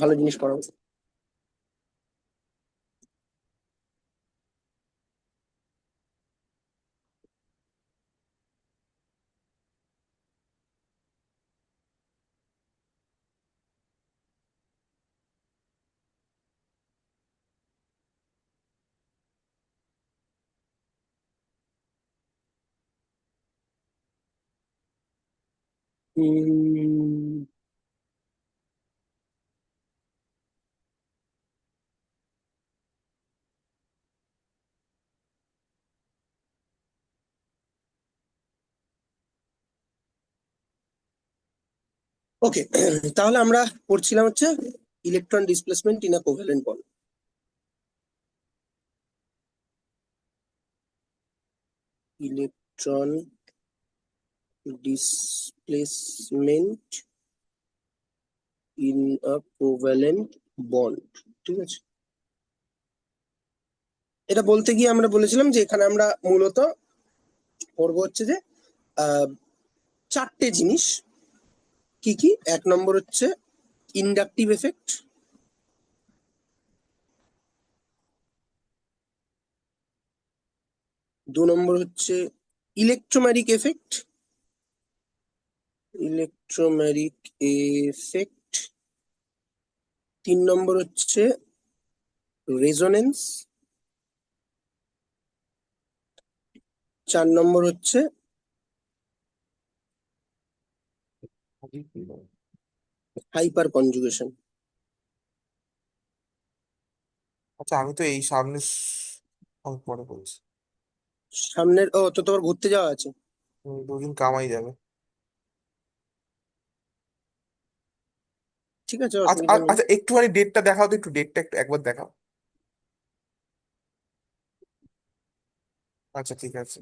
ভালো জিনিস পড়াবো। ওকে। তাহলে আমরা পড়ছিলাম হচ্ছে electron displacement in a covalent bond. Electron displacement in a covalent bond. ঠিক আছে, এটা বলতে গিয়ে আমরা বলেছিলাম যে এখানে আমরা মূলত পড়বো হচ্ছে যে আহ, চারটে জিনিস। কি কি? এক নম্বর হচ্ছে ইন্ডাকটিভ এফেক্ট, দু নম্বর হচ্ছে ইলেকট্রোম্যারিক এফেক্ট, ইলেকট্রোম্যারিক এফেক্ট, তিন নম্বর হচ্ছে রেজোনেন্স, চার নম্বর হচ্ছে হাইপার কনজুগেশন। আচ্ছা, আমি তো এই সামনে আমি পরে বলছি। সামনের, ও তো তোমার ঘুরতে যাওয়া আছে। দুদিন কামাই যাবে। ঠিক আছে, আচ্ছা অসুবিধা নেই। আচ্ছা, একটুখানি ডেটটা দেখাও তো, একটু ডেটটা একটু একবার দেখাও। আচ্ছা, ঠিক আছে।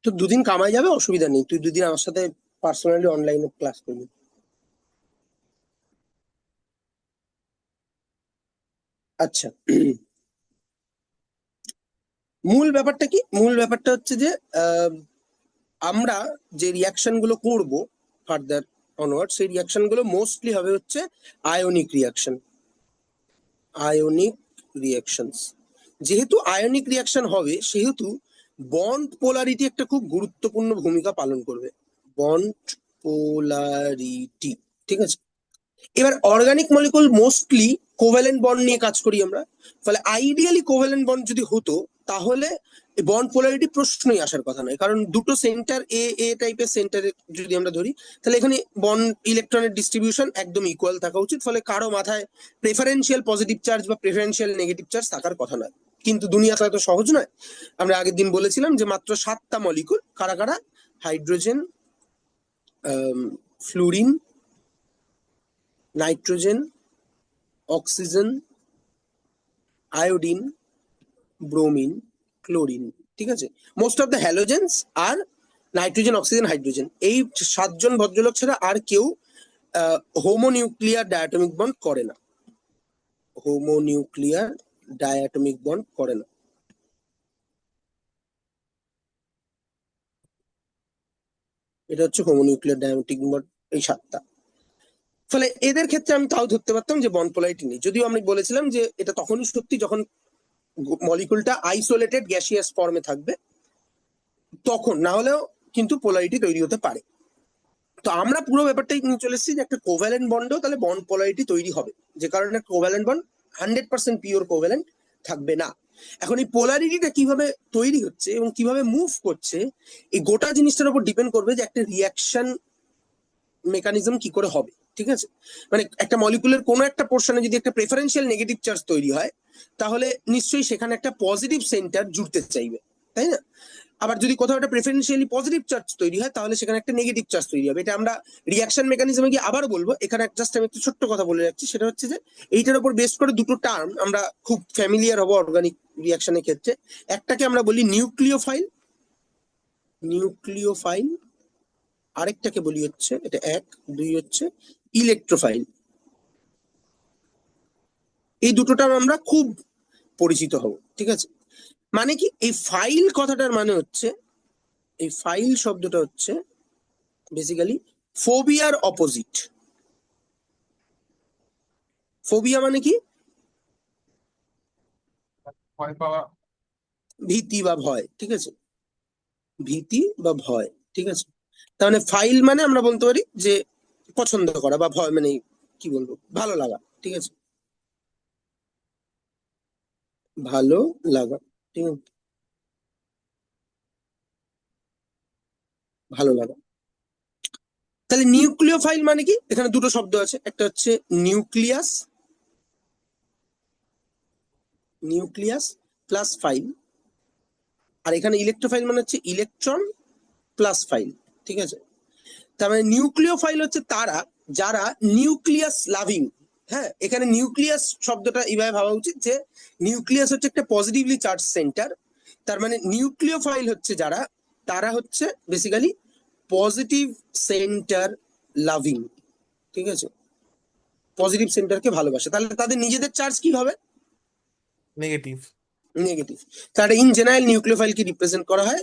তো দুদিন কামাই যাবে, অসুবিধা নেই, তুই দুদিন আমার সাথে পার্সোনালি অনলাইনে ক্লাস করবি। আচ্ছা, মূল ব্যাপারটা কি? মূল ব্যাপারটা হচ্ছে যে আহ, আমরা যে রিয়াকশন গুলো করব ফার্দার অনওয়ার্ড, সেই রিয়াকশন গুলো মোস্টলি হবে হচ্ছে আয়নিক রিয়াকশন। আয়নিক রিয়াকশনস, যেহেতু আয়নিক রিয়াকশন হবে সেহেতু বন্ড পোলারিটি একটা খুব গুরুত্বপূর্ণ ভূমিকা পালন করবে। বন্ড পোলারিটি, ঠিক আছে। এবার organic molecule mostly covalent bond নিয়ে কাজ করি আমরা। ফলে আইডিয়ালি কোভ্যালেন্ট বন্ড যদি হতো তাহলে বন্ড পোলারিটি প্রশ্নই আসার কথা নয়, কারণ দুটো সেন্টার এ এ টাইপের সেন্টারে যদি আমরা ধরি, তাহলে এখানে বন্ড ইলেকট্রনের ডিস্ট্রিবিউশন একদম ইকুয়াল থাকা উচিত। ফলে কারো মাথায় প্রেফারেন্সিয়াল পজিটিভ চার্জ বা প্রেফারেন্সিয়াল নেগেটিভ চার্জ থাকার কথা নয়। কিন্তু দুনিয়াটা এত সহজ নয়। আমরা আগের দিন বলেছিলাম যে মাত্র 7টা মলিকুল, কারা কারা? Hydrogen, fluorine, nitrogen, oxygen, iodine, bromine, chlorine. ঠিক আছে, মোস্ট অফ দ্য হ্যালোজেন্স আর নাইট্রোজেন, অক্সিজেন, হাইড্রোজেন, এই 7জন ভদ্রলোক ছাড়া আর কেউ হোমোনিউক্লিয়ার ডায়াটমিক বন্ড করে না। হোমোনিউক্লিয়ার ডায়াটমিক বন্ড করে না। এটা হচ্ছে হোমোনিউক্লিয়ার ডায়াটমিক বন্ড, এই 7টা। ফলে এদের ক্ষেত্রে আমি তাও ধরতে পারতাম যে বন্ড পোলারিটি নেই, যদিও আমি বলেছিলাম যে এটা তখনই সত্যি যখন মলিকুলটা আইসোলেটেড গ্যাসিয়াস ফর্মে থাকবে, তখন না হলেও কিন্তু পোলারিটি তৈরি হতে পারে। তো আমরা পুরো ব্যাপারটাই নিয়ে চলে এসেছি যে একটা কোভ্যালেন্ট বন্ডেও তাহলে বন্ড পোলারিটি তৈরি হবে, যে কারণে কোভ্যালেন্ট বন্ড 100% পিওর কোভ্যালেন্ট থাকবে না। এখন এই পোলারিটিটা কিভাবে তৈরি হচ্ছে এবং কিভাবে মুভ করছে, এই গোটা জিনিসটার উপর ডিপেন্ড করবে যে একটা রিয়াকশন মেকানিজম কি করে হবে। ঠিক আছে, মানে একটা মলিকুলের কোনো একটা পোর্শনে যদি একটা প্রেফারেন্সিয়াল নেগেটিভ চার্জ তৈরি হয়, তাহলে নিশ্চয়ই সেখানে একটা পজিটিভ সেন্টার জুড়তে চাইবে, তাই না? আবার যদি কোথাও একটা প্রেফারেন্সিয়ালি পজিটিভ চার্জ তৈরি হয়, তাহলে সেখানে একটা নেগেটিভ চার্জ তৈরি হবে। এটা আমরা রিয়াকশন মেকানিজমে গিয়ে আবার বলবো। এখানে জাস্ট আমি একটা ছোট্ট কথা বলে রাখছি, সেটা হচ্ছে যে এইটার উপর বেস করে দুটো টার্ম আমরা খুব ফ্যামিলিয়ার হবো অর্গানিক রিয়াকশনের ক্ষেত্রে। একটাকে আমরা বলি নিউক্লিওফাইল, নিউক্লিওফাইল। আরেকটাকে বলি হচ্ছে, এটা এক, দুই হচ্ছে ইলেকট্রোফাইল। এই দুটো টার্ম আমরা খুব পরিচিত হব। ঠিক আছে, মানে কি এই ফাইল কথাটার মানে হচ্ছে, এই ফাইল শব্দটা হচ্ছে বেসিক্যালি ফোবিয়ার অপোজিট। ফোবিয়া মানে কি? ভয় পাওয়া। ভীতি বা ভয়, ঠিক আছে, ভীতি বা ভয়, ঠিক আছে। তার মানে ফাইল মানে আমরা বলতে পারি যে পছন্দ করা, বা ভয় মানে কি বলবো, ভালো লাগা, ঠিক আছে, ভালো লাগা, ঠিক আছে, ভালো লাগা। তাহলে নিউক্লিয় ফাইল মানে কি? এখানে দুটো শব্দ আছে, একটা হচ্ছে নিউক্লিয়াস, নিউক্লিয়াস প্লাস ফাইল, আর এখানে ইলেকট্রোফাইল মানে হচ্ছে ইলেকট্রন প্লাস ফাইল, ঠিক আছে। তার মানে নিউক্লিওফাইল হচ্ছে তারা যারা নিউক্লিয়াস লাভিং। হ্যাঁ, এখানে নিউক্লিয়াস শব্দটা এইভাবে ভাবা উচিত যে নিউক্লিয়াস হচ্ছে একটা পজিটিভলি চার্জ সেন্টার। তার মানে নিউক্লিওফাইল হচ্ছে যারা, তারা হচ্ছে বেসিক্যালি পজিটিভ সেন্টার লাভিং, ঠিক আছে, পজিটিভ সেন্টারকে ভালোবাসে। তাহলে তাদের নিজেদের চার্জ কি হবে? নেগেটিভ। নেগেটিভ। তাহলে ইন জেনারেল নিউক্লিওফাইল কি রিপ্রেজেন্ট করা হয়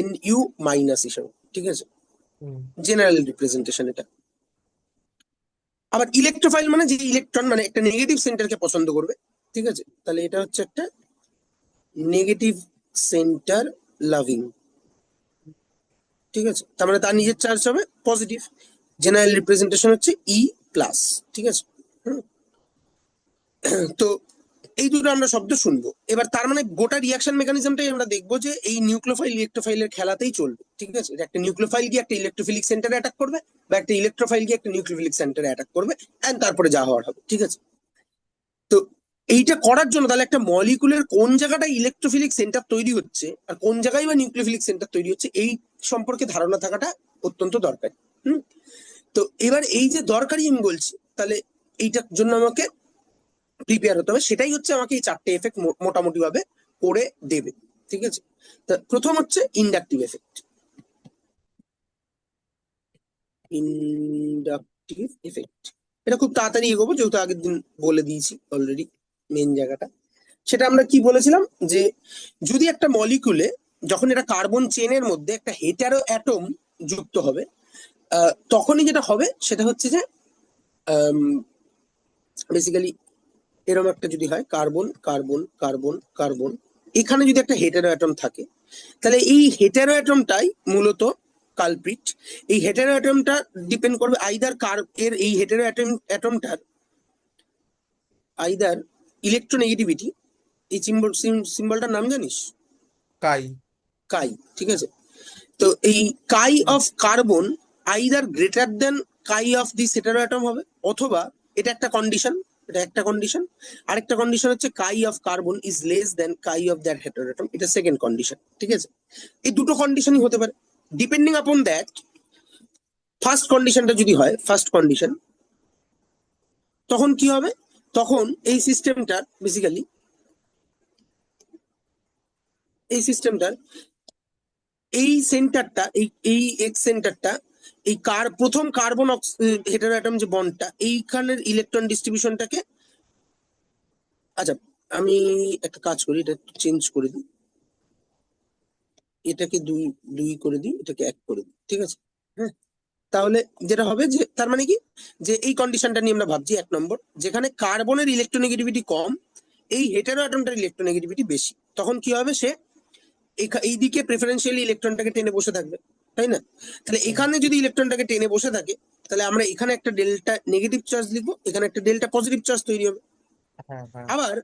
NU মাইনাস হিসেবে, ঠিক আছে, হুম। জেনারেল রিপ্রেজেন্টেশন এটা। আবার ইলেকট্রোফাইল মানে যে ইলেকট্রন মানে একটা নেগেটিভ সেন্টারকে পছন্দ করবে, ঠিক আছে, তাহলে এটা হচ্ছে একটা নেগেটিভ সেন্টার লাভিং, ঠিক আছে। তার মানে তার নিজের চার্জ হবে পজিটিভ। জেনারেল রিপ্রেজেন্টেশন হচ্ছে E+, ঠিক আছে। হুম, তো এই দুটো আমরা শব্দ শুনবো এবার, তার মানে গোটা রিয়াকশন মেকানিজমটাই আমরা দেখবো যে এই নিউক্লিওফাইল ইলেকট্রোফাইলের খেলাতেই চলবে, ঠিক আছে। এটা একটা নিউক্লিওফাইল গিয়ে একটা ইলেকট্রোফিলিক সেন্টারে অ্যাটাক করবে, বা একটা ইলেকট্রোফাইল গিয়ে একটা নিউক্লিওফিলিক সেন্টারে অ্যাটাক করবে, এন্ড তারপরে যা হওয়ার হবে, ঠিক আছে। তো এইটা করার জন্য তাহলে একটা মলিকুলের কোন জায়গাটায় ইলেকট্রোফিলিক সেন্টার তৈরি হচ্ছে আর কোন জায়গায় বা নিউক্লিওফিলিক সেন্টার তৈরি হচ্ছে, এই সম্পর্কে ধারণা থাকাটা অত্যন্ত দরকারি। হুম, তো এবার এই যে দরকারি আমি বলছি, তাহলে এইটার জন্য আমাকে প্রিপেয়ার হতে হবে, সেটাই হচ্ছে আমাকে এই চারটে এফেক্ট মোটামুটি ভাবে করে দেবে, ঠিক আছে। তা প্রথম হচ্ছে ইন্ডাকটিভ এফেক্ট। ইন্ডাকটিভ এফেক্ট এটা খুব তাড়াতাড়ি এগোবো, যেহেতু আগের দিন বলে দিয়েছি অলরেডি মেন জায়গাটা। সেটা আমরা কি বলেছিলাম যে যদি একটা মলিকুলে, যখন এটা কার্বন চেনের মধ্যে একটা হেটারো অ্যাটম যুক্ত হবে, তখনই যেটা হবে সেটা হচ্ছে যে বেসিক্যালি এরকম একটা যদি হয় কার্বন কার্বন কার্বন কার্বন, এখানে যদি একটা হেটারো অ্যাটম থাকে, তাহলে এই হেটারো অ্যাটমটাই মূলত কালপ্রিট। এই হেটারো অ্যাটমটা ডিপেন্ড করবে আইদার এর এই হেটারো অ্যাটমটার আইদার ইলেকট্রোনেগেটিভিটি। এই সিম্বলটার নাম জানিস? কাই। কাই, ঠিক আছে। তো এই chi of carbon either greater than chi of this hetero atom হবে, অথবা এটা একটা কন্ডিশন, এটা একটা কন্ডিশন। আরেকটা কন্ডিশন হচ্ছে chi of carbon is less than chi of that hetero atom, এটা সেকেন্ড কন্ডিশন, ঠিক আছে। এই দুটো কন্ডিশনই হতে পারে। ডিপেন্ডিং আপন দ্যাট, ফার্স্ট কন্ডিশনটা যদি হয়, ফার্স্ট কন্ডিশন, তখন কি হবে? তখন এই সিস্টেমটার বেসিক্যালি, এই সিস্টেমটার এই সেন্টারটা, এই এই এক্স সেন্টারটা, এই প্রথম কার্বন হেটারো অ্যাটম যে বন্ডটা, এইখানের ইলেকট্রন ডিস্ট্রিবিউশনটাকে, আচ্ছা আমি একটা কাজ করি, এটা চেঞ্জ করে দিই, এটাকে দুই দুই করে দিই, এটাকে এক করে দিই, ঠিক আছে। হ্যাঁ, তাহলে যেটা হবে যে তার মানে কি, যে এই কন্ডিশনটা নিয়ে আমরা ভাবছি 1 নম্বর, যেখানে কার্বনের ইলেকট্রোনেগেটিভিটি কম, এই হেটারো অ্যাটমটার ইলেকট্রোনেগেটিভিটি বেশি, তখন কি হবে, সে এই দিকে প্রেফারেন্সিয়ালি ইলেকট্রনটাকে টেনে বসে থাকবে, তাই না? তাহলে এখানে যদি ইলেকট্রনটাকে টেনে বসে থাকে, তাহলে আমরা এখানে একটা ডেল্টা নেগেটিভ চার্জ লিখবো, এখানে একটা ডেল্টা পজিটিভ চার্জ তৈরি হবে। হ্যাঁ হ্যাঁ। আবার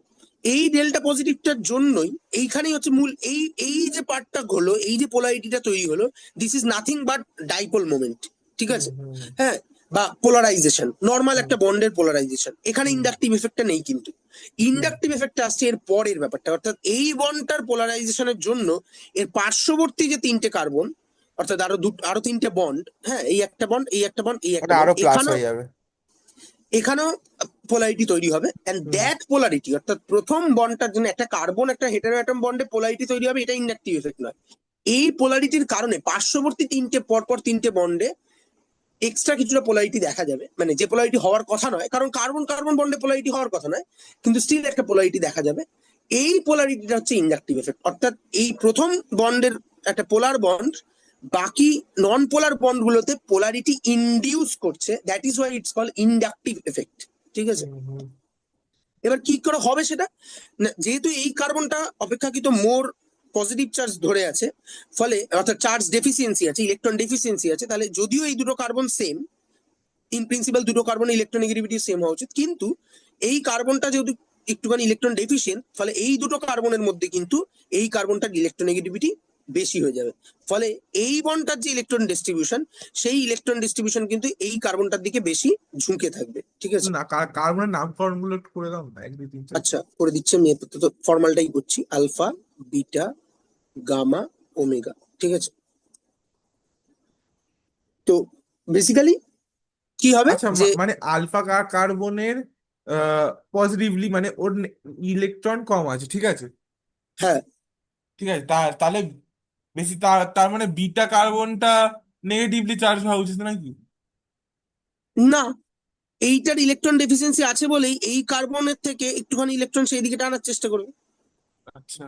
এই ডেল্টা পজিটিভটার জন্যই এইখানেই হচ্ছে মূল, এই এই যে পার্টটা হলো, এই যে পোলারিটিটা তৈরি হলো, this is nothing but dipole moment, ঠিক হুম আছে। হুম হ্যাঁ, বা পোলারাইজেশন, নর্মাল হুম একটা বন্ডের পোলারাইজেশন। এখানে হুম ইন্ডাকটিভ এফেক্টটা নেই, কিন্তু হুম ইন্ডাকটিভ এফেক্টটা আসছে এর পরের ব্যাপারটা, অর্থাৎ এই বন্ডটার পোলারাইজেশনের জন্য এর পার্শ্ববর্তী যে তিনটে কার্বন, অর্থাৎ আরো তিনটে বন্ড, হ্যাঁ, এই একটা বন্ড, এই একটা বন্ড, এই একটা ওটা বন্ড, আরো প্লাস এখানেও হয়ে যাবে। এখানেও পোলারিটি তৈরি হবে, এন্ড হুম দ্যাট পোলারিটি, অর্থাৎ প্রথম বন্ডটার জন্য একটা কার্বন একটা হেটারো অ্যাটম বন্ডে পোলারিটি তৈরি হবে, এটা ইন্ডাকটিভ এফেক্ট নয়। এই পোলারিটির কারণে পার্শ্ববর্তী তিনটে পরপর তিনটে বন্ডে এক্সট্রা কিছুটা পোলারিটি দেখা যাবে, মানে যে পোলারিটি হওয়ার কথা নয়, কারণ কার্বন কার্বন বন্ডে পোলারিটি হওয়ার কথা নয়, কিন্তু স্টিল একটা পোলারিটি দেখা যাবে। এই পোলারিটিটা হচ্ছে ইন্ডাকটিভ এফেক্ট, অর্থাৎ এই প্রথম বন্ডের একটা পোলার বন্ড বাকি নন পোলার বন্ড গুলোতে পোলারিটি ইনডিউস করছে, that is why it's call inductive effect, ঠিক আছে। হুম হুম এবার কি করে হবে সেটা, না যেহেতু এই কার্বনটা অপেক্ষাকৃত মোর পজিটিভ চার্জ ধরে আছে, ফলে অর্থাৎ চার্জ ডেফিসিয়েন্সি আছে, ইলেকট্রন ডেফিসিয়েন্সি আছে, তাহলে যদিও এই দুটো কার্বন সেম, ইন প্রিন্সিপাল দুটো কার্বনের ইলেকট্রোনেগেটিভিটি সেম হওয়া উচিত, কিন্তু এই কার্বনটা যেহেতু একটুখানি ইলেকট্রন ডেফিসিয়েন্ট, ফলে এই দুটো কার্বনের মধ্যে কিন্তু এই কার্বনটার ইলেকট্রোনেগেটিভিটি বেশি হয়ে যাবে। ফলে এই বন্ডটার যে ইলেকট্রন ডিস্ট্রিবিউশন, সেই ইলেকট্রন ডিস্ট্রিবিউশন কিন্তু এই কার্বনটার দিকে বেশি ঝুঁকে থাকবে। ঠিক আছে, না, কার্বনের নামকরণ গুলো একটু করে দাও না, 1 2 3 4। আচ্ছা করে দিচ্ছি আমি, তো ফর্মালটাই করছি, আলফা, বিটা, গামা, ওমেগা। ঠিক আছে, তো বেসিক্যালি কি হবে আচ্ছা, যে, মানে আলফা কার্বনের পজিটিভলি মানে ওর ইলেকট্রন কম আছে, ঠিক আছে। হ্যাঁ, ঠিক আছে, তাহলে বেশি, তার তার মানে বিটা কার্বনটা নেগেটিভলি চার্জ হওয়া উচিত নাকি? না, এইটার ইলেকট্রন ডেফিসিয়েন্সি আছে বলেই এই কার্বনের থেকে একটুখানি ইলেকট্রন সেই দিকে টানার চেষ্টা করবে। আচ্ছা,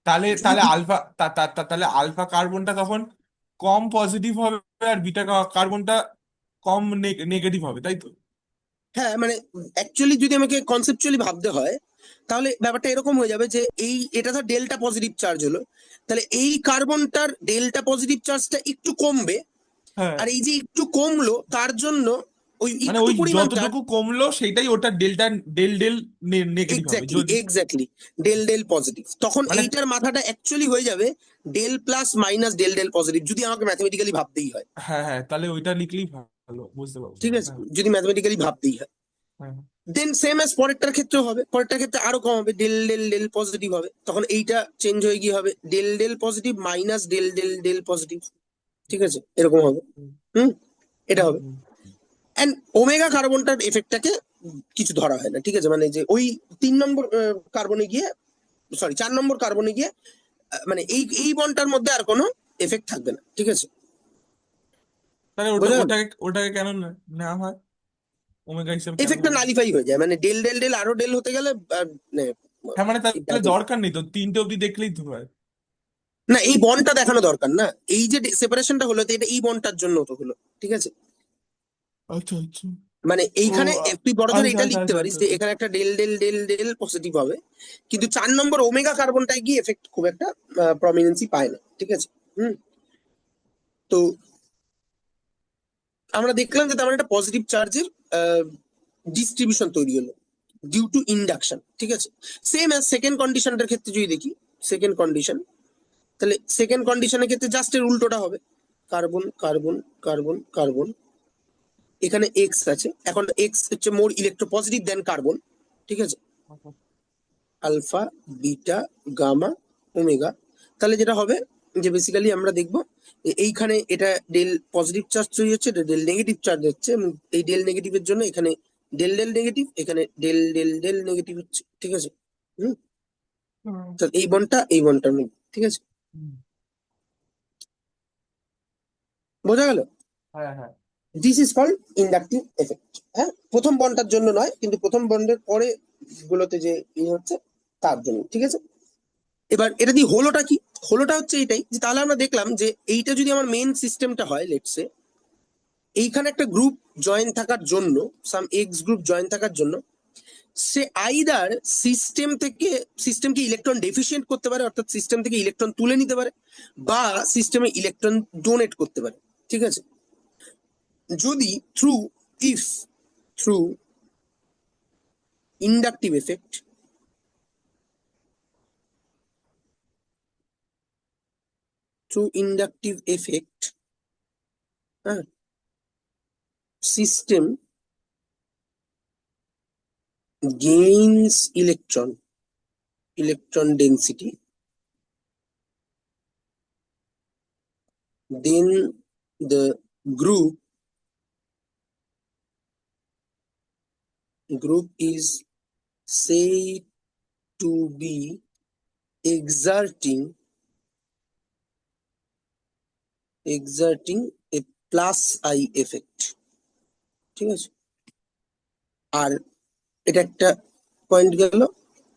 তাহলে তাহলে যদি, আলফা তাহলে আলফা কার্বনটা তখন কম পজিটিভ হবে, আর বিটা কার্বনটা কম নেগেটিভ হবে, তাই তো? হ্যাঁ মানে অ্যাকচুয়ালি যদি আমাকে কনসেপচুয়ালি ভাবতে হয়, তাহলে ব্যাপারটা এরকম হয়ে যাবে যে এই এটা ধর ডেল্টা পজিটিভ চার্জ হলো, তাহলে এই কার্বনটার ডেল্টা পজিটিভ চার্জটা একটু কমবে, হ্যাঁ, আর এই যে একটু কমলো তার জন্য ওই মানে একটু ওই পরিমাণ চার্জ, যতটুকু কমলো সেটাই ওটা ডেল্টা ডেল ডেল নেগেটিভ হবে এক্স্যাক্টলি যদি, এক্স্যাক্টলি ডেল ডেল পজিটিভ, তখন মানে এইটার মাথাটা অ্যাকচুয়ালি হয়ে যাবে del plus minus del del positive, যদি আমাকে ম্যাথমেটিক্যালি ভাবতেই হয়। হ্যাঁ হ্যাঁ, তাহলে ওইটা লিখলেই ভালো, বুঝতে পারবো। ঠিক আছে, হ্যাঁ যদি ম্যাথমেটিক্যালি ভাবতেই হয়, হ্যাঁ দেন সেম অ্যাজ পরেরটার ক্ষেত্রেও হবে, পরেরটার ক্ষেত্রে আরো কম হবে, ডেল ডেল ডেল পজিটিভ হবে, তখন এইটা চেঞ্জ হয়ে গিয়ে হবে del del positive minus del del del positive. ঠিক আছে, এরকম হবে। হুম, হুম, এটা হুম, হবে। হুম। অ্যান্ড ওমেগা কার্বনটার এফেক্টটাকে কিছু ধরা হয় না। ঠিক আছে, মানে যে ওই 3 নম্বর কার্বনে গিয়ে, সরি 4 নম্বর কার্বনে গিয়ে, মানে এই বন্ডটার মধ্যে আর কোনো এফেক্ট থাকবে না। ঠিক আছে, তাহলে বোঝা গেল, ওটাকে ওটাকে কেন নেওয়া হয়, ওমেগা হিসেবে কেন এফেক্টটা নেওয়া হয়? নালিফাই হয়ে যায়, মানে ডেল ডেল ডেল আরো ডেল হতে গেলে মানে, হ্যাঁ, মানে it তাহলে doesn't- দরকার নেই তো, 3টে অব্দি দেখলেই তো হয়। না, এই বন্ডটা দেখানো দরকার না, এই যে সেপারেশনটা হলো তো এটা এই বন্ডটার জন্য তো হলো। ঠিক আছে, আচ্ছা আচ্ছা। মানে ও এইখানে তুই বড়জোর আচ্ছা এটা আচ্ছা লিখতে আচ্ছা পারিস আচ্ছা যে আচ্ছা। এখানে একটা del del del del positive হবে, কিন্তু 4 নম্বর ওমেগা কার্বনটায় গিয়ে এফেক্ট খুব একটা প্রমিনেন্সি পায় না। ঠিক আছে, হুম, তো আমরা দেখলাম যে তার মানে একটা পজিটিভ চার্জের ডিস্ট্রিবিউশন তৈরি হলো ডিউ টু ইন্ডাকশন। ঠিক আছে, সেম অ্যাজ সেকেন্ড কন্ডিশনটার ক্ষেত্রে যদি দেখি, সেকেন্ড কন্ডিশন, তাহলে সেকেন্ড কন্ডিশনের ক্ষেত্রে জাস্ট এর উল্টোটা হবে, কার্বন কার্বন কার্বন কার্বন, এখানে এক্স আছে, এখন এক্স হচ্ছে মোর ইলেকট্রো পজিটিভ দেন কার্বন। ঠিক আছে, আলফা, বিটা, গামা, ওমেগা, তাহলে যেটা হবে যে বেসিক্যালি আমরা দেখবো এইখানে এটা ডেল পজিটিভ চার্জ তৈরি হচ্ছে, এটা ডেল নেগেটিভ চার্জ হচ্ছে, এবং এই ডেল নেগেটিভের জন্য এখানে ডেল ডেল নেগেটিভ, এখানে ডেল ডেল ডেল নেগেটিভ হচ্ছে। ঠিক আছে, হুম, হুম, তো এই বনটার মধ্যে। ঠিক আছে, হুম। বোঝা গেল, হ্যাঁ হ্যাঁ। This is called inductive effect. হ্যাঁ, প্রথম বন্ডটার জন্য নয়, কিন্তু প্রথম বন্ডের পরে গুলোতে যে হচ্ছে তার জন্য। ঠিক আছে, এবার এটা দিয়ে হলোটা কি, হলোটা হচ্ছে এটাই যে তাহলে আমরা দেখলাম যে এইটা যদি আমার মেইন সিস্টেমটা হয়, লেটসে এইখানে একটা গ্রুপ জয়েন থাকার জন্য, সাম এক্স গ্রুপ জয়েন থাকার জন্য, সে আইদার সিস্টেমকে ইলেকট্রন ডেফিসিয়েন্ট করতে পারে, অর্থাৎ সিস্টেম থেকে ইলেকট্রন তুলে নিতে পারে, বা সিস্টেমে ইলেকট্রন ডোনেট করতে পারে। ঠিক আছে, যদি through, if through inductive effect, through inductive effect, হ্যাঁ, system gains electron density, then the group is said to be exerting a plus I effect. ঠিক আছে, আর এটা একটা পয়েন্ট গেল।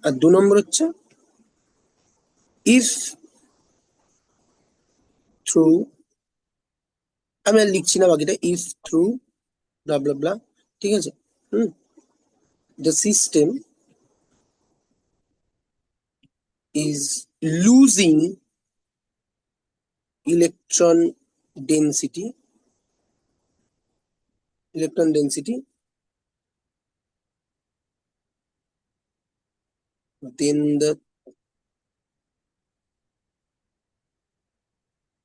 আর 2 নম্বর হচ্ছে if through, আমি আর লিখছি না বাকিটা, if through blah blah blah। ঠিক আছে, হুম, the system is losing electron density, then the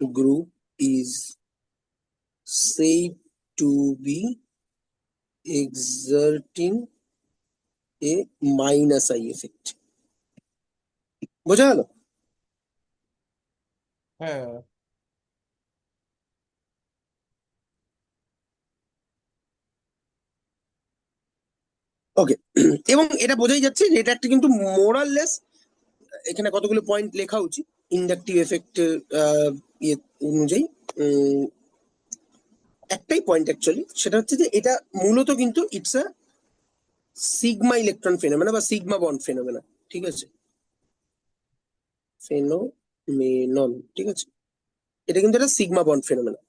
group is said to be exerting a minus I effect. বোঝা গেল? হ্যাঁ ওকে। এবং এটা বোঝাই যাচ্ছে যে এটা একটা কিন্তু মোরাললেস, এখানে কতগুলো পয়েন্ট লেখা উচিত ইন্ডাকটিভ এফেক্ট ইয়ে অনুযায়ী। একটাই পয়েন্ট অ্যাকচুয়ালি, সেটা হচ্ছে যে এটা মূলত কিন্তু it's a sigma electron phenomena বা সিগমা বন্ড ফেনোমেনা। ঠিক আছে, ফেনোমেনন, ঠিক আছে, এটা কিন্তু একটা সিগমা বন্ড ফেনোমেনা।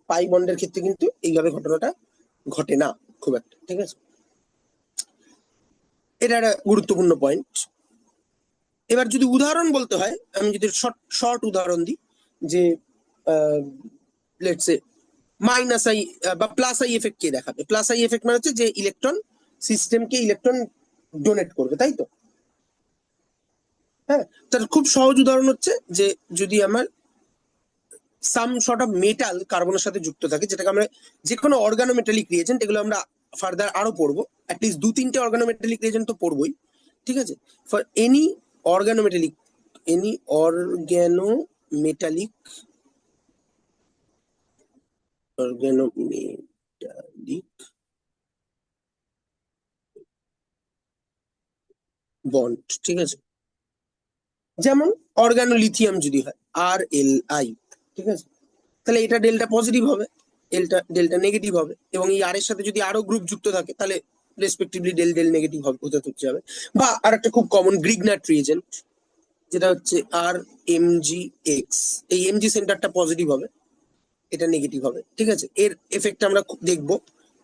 পাই বন্ডের ক্ষেত্রে কিন্তু এইভাবে ঘটনাটা ঘটে না খুব একটা। ঠিক আছে, এটা একটা গুরুত্বপূর্ণ পয়েন্ট। এবার যদি উদাহরণ বলতে হয়, আমি যদি শর্ট উদাহরণ দিই, যে লেটস সে মাইনাস আই বা প্লাস আই এফেক্ট কে দেখাবে? প্লাস আই এফেক্ট মানে হচ্ছে যে ইলেকট্রন সিস্টেমকে ইলেকট্রন ডোনেট করবে, তাই তো? হ্যাঁ, তার খুব সহজ উদাহরণ হচ্ছে যে যদি আমার সাম শর্ট অফ মেটাল কার্বনের সাথে যুক্ত থাকে, যেটাকে আমরা যে কোনো অর্গানোমেটালিক রিয়েজেন্ট, এগুলো আমরা ফার্দার আরো পড়বো, অ্যাটলিস্ট 2-3টে অর্গানোমেটালিক রিয়েজেন্ট তো পড়বোই। ঠিক আছে, for any organometallic any organometallic organometallic bond, ঠিক আছে, যেমন অর্গানোলিথিয়াম যদি হয় RLI, ঠিক আছে, তাহলে এটা ডেল্টা পজিটিভ হবে, ডেল্টা নেগেটিভ হবে, এবং এই আর এর সাথে যদি আরো গ্রুপ যুক্ত থাকে তাহলে রেসপেক্টিভলি ডেল ডেল নেগেটিভ হবে, হতে যাবে। বা আর একটা খুব কমন গ্রিগনাট রিয়েজেন্ট, যেটা হচ্ছে RMgX, এই এমজি সেন্টারটা পজিটিভ হবে, এটা নেগেটিভ হবে। ঠিক আছে, এর এফেক্ট আমরা দেখবো,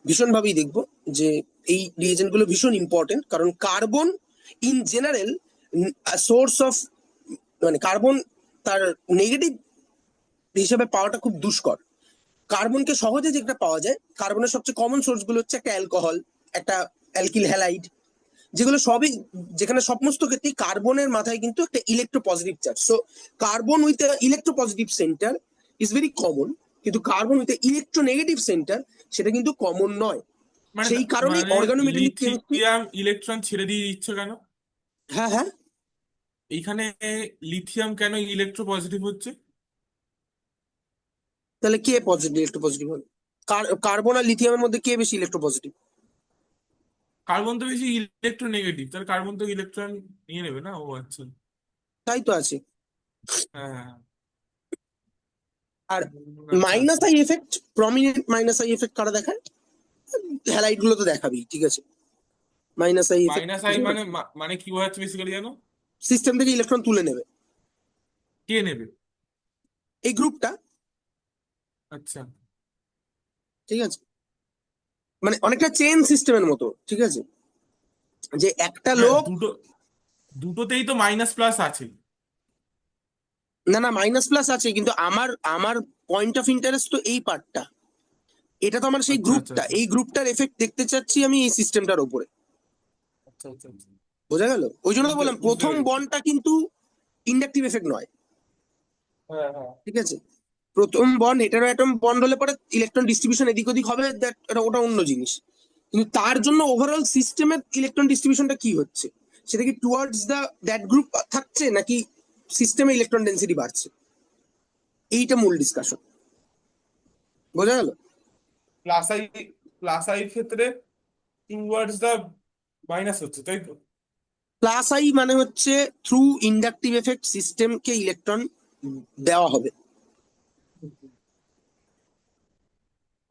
ভীষণভাবেই দেখবো, যে এই রিয়েজেন্ট গুলো ভীষণ ইম্পর্টেন্ট, কারণ carbon in general source of, মানে কার্বন তার নেগেটিভ হিসেবে পাওয়াটা খুব দুষ্কর। কার্বনকে সহজে যেটা পাওয়া যায়, কার্বনের সবচেয়ে কমন সোর্স গুলো হচ্ছে একটা অ্যালকোহল, একটা অ্যালকিল হ্যালাইড, যেগুলো সবই, যেখানে সমস্ত ক্ষেত্রেই কার্বনের মাথায় কিন্তু একটা electro positive charge. So carbon with electro positive centre is very common, কিন্তু carbon with electro negative centre সেটা কিন্তু কমন নয়। মানে সেই কারণে মানে অর্গানোমেটালিক কেমিস্ট্রি। লিথিয়াম ইলেকট্রন ছেড়ে দিয়ে দিচ্ছে কেন? হ্যাঁ হ্যাঁ, এইখানে লিথিয়াম কেন ইলেকট্রো পজিটিভ হচ্ছে? তাহলে কে পজিটিভ ইলেকট্রো পজিটিভ হবে? কার্বন আর লিথিয়ামের মধ্যে কে বেশি ইলেকট্রো পজিটিভ? কার্বন তো বেশি ইলেকট্রো নেগেটিভ, তাহলে কার্বন তো ইলেকট্রন নিয়ে নেবে না। ও আচ্ছা। তাই তো আছে। হ্যাঁ হ্যাঁ আর আচ্ছা মাইনাস আচ্ছা। I effect, prominent minus I effect কারা দেখায়? হ্যালাইট গুলো তো দেখাবেই, ঠিক আছে, minus I effect minus I মানে মানে কি বোঝাচ্ছে বেসিক্যালি জানো? সিস্টেম থেকে ইলেকট্রন তুলে নেবে কে নেবে? এই গ্রুপটা। আচ্ছা। ঠিক আছে, মানে অনেকটা চেন সিস্টেমের মতো, ঠিক আছে, যে একটা হ্যাঁ লোক, দুটোতেই তো মাইনাস প্লাস আছে। না না মাইনাস প্লাস আছে, কিন্তু আমার আমার পয়েন্ট অফ ইন্টারেস্ট তো এই পার্টটা, এটা তো আমার সেই আচ্ছা আচ্ছা গ্রুপটা, আচ্ছা এই গ্রুপটার এফেক্ট দেখতে চাচ্ছি আমি এই সিস্টেমটার উপরে। আচ্ছা আচ্ছা আচ্ছা। বোঝা গেল? ওই জন্য তো বুঝতে বললাম বুঝতে প্রথম পেরেছি। বন্ডটা কিন্তু ইন্ডাকটিভ এফেক্ট নয়। হ্যাঁ হ্যাঁ। ঠিক আছে, প্রথম বন্ড হেটারো অ্যাটম বন্ড হলে পরে ইলেকট্রন ডিস্ট্রিবিউশন এদিক ওদিক হবে, এটা ওটা অন্য জিনিস, কিন্তু তার জন্য ওভারঅল সিস্টেমের ইলেকট্রন ডিস্ট্রিবিউশনটা কি হচ্ছে, সেটা কি টুয়ার্ডস দা দ্যাট গ্রুপ থাকছে, নাকি সিস্টেমে ইলেকট্রন ডেন্সিটি বাড়ছে? এইটা মূল ডিসকাশন। বোঝা গেল? প্লাস আই, প্লাস আই ক্ষেত্রে টুয়ার্ডস দা মাইনাস হচ্ছে তাই তো? প্লাস আই মানে হচ্ছে থ্রু ইন্ডাকটিভ এফেক্ট সিস্টেমকে ইলেকট্রন দেওয়া হবে।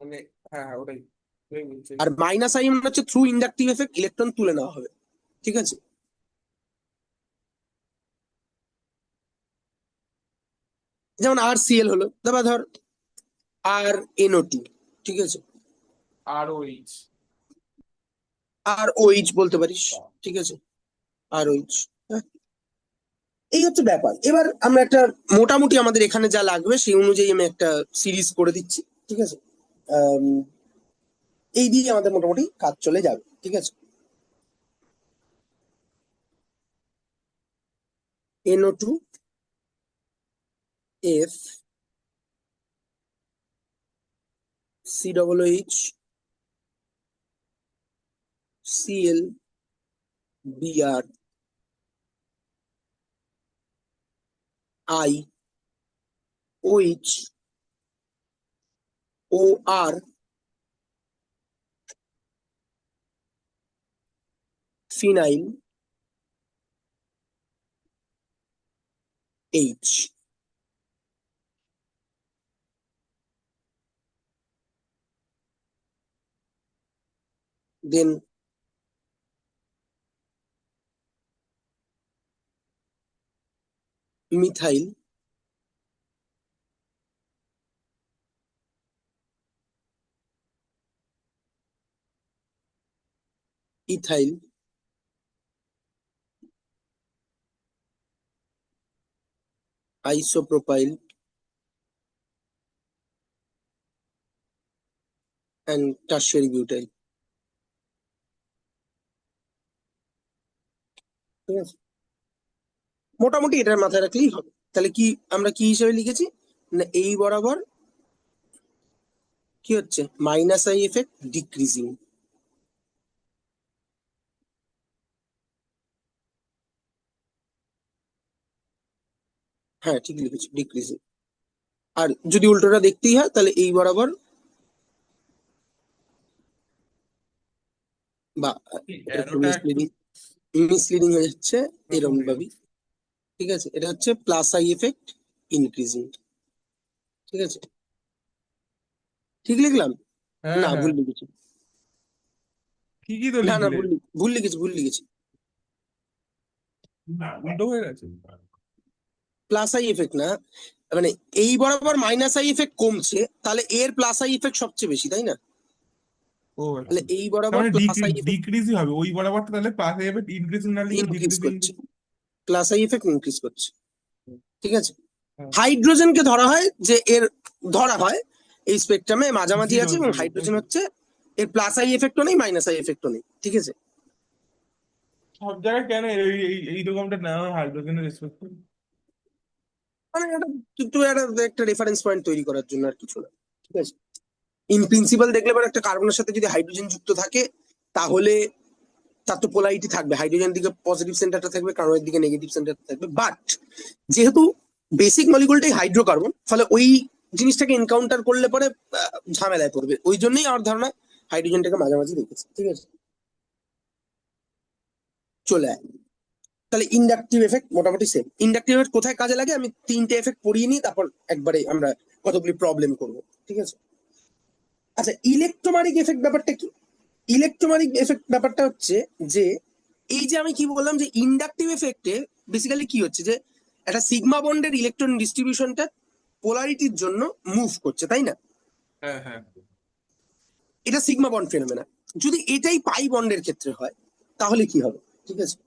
মানে হ্যাঁ হ্যাঁ, ওটাই ওটাই বলছি। আর মাইনাস আই মানে হচ্ছে থ্রু ইন্ডাকটিভ এফেক্ট ইলেকট্রন তুলে নেওয়া হবে। ঠিক আছে, যেমন RCl হলো, তারপর ধর RNO2, ঠিক আছে, আর ও এইচ। ROH বলতে পারিস, ঠিক আছে, ROH। হ্যাঁ, এই হচ্ছে ব্যাপার। এবার আমরা একটা মোটামুটি আমাদের এখানে যা লাগবে সেই অনুযায়ী আমি একটা সিরিজ করে দিচ্ছি, ঠিক আছে? আম, এই দিয়ে আমাদের মোটামুটি কাজ চলে যাবে, ঠিক আছে? NO2, F, COOH, Cl, Br, I, OH, OR, phenyl, H, then methyl, ethyl, isopropyl, and tertiary butyl, ঠিক আছে? মোটামুটি এটার মাথায় রাখলেই হবে। তাহলে কি আমরা কি হিসেবে লিখেছি, না এই বরাবর কি হচ্ছে, মাইনাস আই এফেক্ট ডিক্রিজিং। হ্যাঁ ঠিক লিখেছি, ডিক্রিজিং। আর যদি উল্টোটা দেখতেই হয় তাহলে এই বরাবর, বা এটা একটু অ্যারোটা একটু মিসলিডিং, মিসলিডিং হয়ে যাচ্ছে এরকম এরকম হয়ে ভাবে, গেছে। ঠিক আছে? এটা হচ্ছে প্লাস আই এফেক্ট ইনক্রিজিং, ঠিক আছে? ঠিক লিখলাম? হ্যাঁ না হ্যাঁ, ভুল লিখেছি। ঠিকই তো না লিখলে। ভুল লিখেছি, ভুল লিখেছি। উল্টো হয়ে গেছে। প্লাস আই এফেক্ট না, মানে এই বরাবর মাইনাস আই এফেক্ট কমছে, তাহলে এর প্লাস আই এফেক্ট সবচেয়ে বেশি, তাই না? ও তাহলে আচ্ছা, এই তার বরাবর মানে প্লাস আই এফেক্ট ডিক্রিজই হবে ওই বরাবরটা, তাহলে প্লাস যাবে, ইনক্রিজিং না লিখে ইনক্রিজ ডিক্রিজিং। করছে, প্লাস আই এফেক্ট ইনক্রিজ করছে, ঠিক আছে? হ্যাঁ, হাইড্রোজেনকে ধরা হয় যে এর, ধরা হয় এই স্পেকট্রামে মাঝামাঝি জিরো আছে, এবং জিরো তাই হাইড্রোজেন তো। হচ্ছে এর প্লাস আই এফেক্টও নেই মাইনাস আই এফেক্টও নেই, ঠিক আছে? সব জায়গায় কেন এইরকমটা নেওয়া হয় হাইড্রোজেনের রেসপেক্ট? মানে একটা কিন্তু একটা রেফারেন্স পয়েন্ট তৈরি করার জন্য, আর কিছু না, ঠিক আছে? ইন প্রিন্সিপাল দেখলে পরে একটা কার্বনের সাথে যদি হাইড্রোজেন যুক্ত থাকে, তাহলে তার তো পোলারিটি থাকবে, হাইড্রোজেন দিকে পজিটিভ সেন্টারটা থাকবে, কার্বনের দিকে নেগেটিভ সেন্টারটা থাকবে। বাট যেহেতু বেসিক মলিকুলটাই হাইড্রোকার্বন, ফলে ওই জিনিসটাকে এনকাউন্টার করলে পরে ঝামেলায় পড়বে। ওই জন্যই আমার ধারণা হাইড্রোজেনটাকে মাঝামাঝি রেখেছে, ঠিক আছে? চলে আয়। তাহলে ইন্ডাকটিভ এফেক্ট মোটামুটি সেম। ইন্ডাকটিভ এফেক্ট কোথায় কাজে লাগে আমি তিনটে এফেক্ট পড়িয়ে নিই, তারপর একবারে আমরা কতগুলি প্রবলেম করব, ঠিক আছে? আচ্ছা, ইলেকট্রোম্যাটিক এফেক্ট ব্যাপারটা কি? ইলেকট্রোম্যাটিক এফেক্ট ব্যাপারটা হচ্ছে যে, এই যে আমি কি বললাম যে ইন্ডাকটিভ এফেক্টে বেসিক্যালি কি হচ্ছে, যে একটা সিগমা বন্ডের ইলেকট্রন ডিস্ট্রিবিউশনটা পোলারিটির জন্য মুভ করছে, তাই না? হ্যাঁ হ্যাঁ, এটা সিগমা বন্ড ফেনোমেনা। যদি এটাই পাই বন্ডের ক্ষেত্রে হয়, তাহলে কি হবে, ঠিক আছে?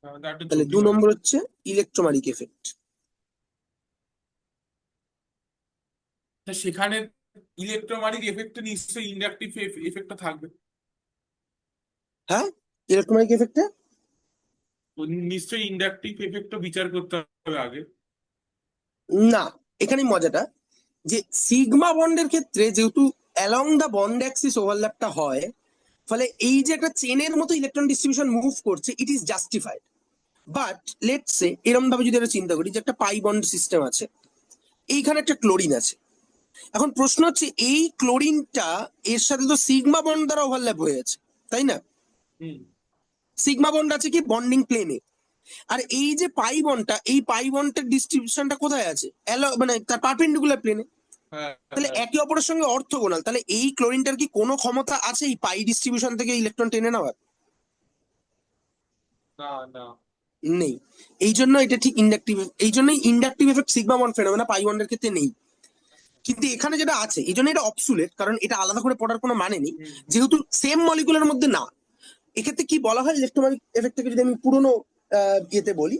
তাহলে একটু তাহলে দু জটিল হবে। নম্বর হচ্ছে ইলেকট্রোম্যাটিক এফেক্ট। তা সেখানে ইলেকট্রোম্যাটিক এফেক্টে নিশ্চয়ই ইন্ডাকটিভ এফেক্টটা থাকবে। হ্যাঁ, ইলেকট্রোম্যাটিক এফেক্টে তো নিশ্চয়ই ইন্ডাকটিভ এফেক্টও বিচার করতে হবে আগে। না, এখানেই মজাটা, যে সিগমা বন্ডের ক্ষেত্রে যেহেতু অ্যালং দা বন্ড অ্যাক্সিস ওভারল্যাপটা হয়, ফলে এই যে একটা চেনের মতো ইলেকট্রন ডিস্ট্রিবিউশন মুভ করছে, it is justified. But let's say এরকম ভাবে যদি আমরা চিন্তা করি যে একটা পাই বন্ড সিস্টেম আছে, এইখানে একটা ক্লোরিন আছে। এখন প্রশ্ন হচ্ছে এই ক্লোরিনটা, এর সাথে তো সিগমা বন্ড দ্বারা ওভারল্যাপ হয়ে আছে, তাই না? হুম। সিগমা বন্ড আছে কি বন্ডিং প্লেনে। আর এই যে পাই বন্ডটা, এই পাই বন্ডের ডিস্ট্রিবিউশনটা কোথায় আছে, মানে তার পারপেন্ডিকুলার প্লেনে। হ্যাঁ তাহলে হ্যাঁ, একে অপরের সঙ্গে অর্থগোনাল। তাহলে এই ক্লোরিনটার কি কোনো ক্ষমতা আছে এই পাই ডিস্ট্রিবিউশন থেকে ইলেকট্রন টেনে নেওয়ার? না না। নেই। এই জন্য এটা ঠিক ইন্ডাকটিভ, এই জন্যই inductive effect sigma bond phenomena pi বন্ডের ক্ষেত্রে নেই। কিন্তু এখানে যেটা আছে, এই জন্য এটা অবসুলেট, কারণ এটা আলাদা করে পড়ার কোনো মানে নেই, হুম। যেহেতু সেম মলিকুলের মধ্যে না। এক্ষেত্রে কি বলা হয় ইলেকট্রোম্যাটিক এফেক্ট থেকে, যদি আমি পুরোনো ইয়েতে বলি,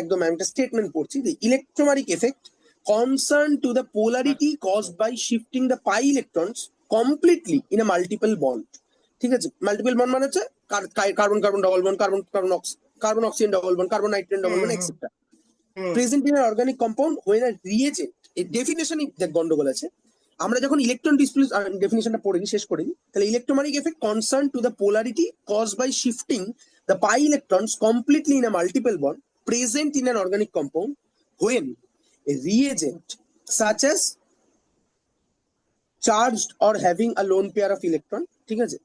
একদম আমি একটা স্টেটমেন্ট পড়ছি, যে electromeric effect concern to the polarity caused by shifting the pi electrons completely in a multiple bond. ঠিক আছে, মাল্টিপল বন্ড মানে হচ্ছে carbon carbon double bond, carbon carbon carbon oxygen double bond, carbon nitrogen double hmm bond, hmm etcetera. Hmm present in organic compound when a reagent, এই ডেফিনেশনই গন্ডগোল আছে। আমরা যখন ইলেকট্রন ডিসপ্লেস ডেফিনেশনটা পড়িনি, শেষ করিনি, তাহলে electromeric effect concern to the polarity cause by shifting the pi electrons completely in a multiple bond present in an organic compound when a reagent such as charged or having a lone pair of electron. ঠিক আছে,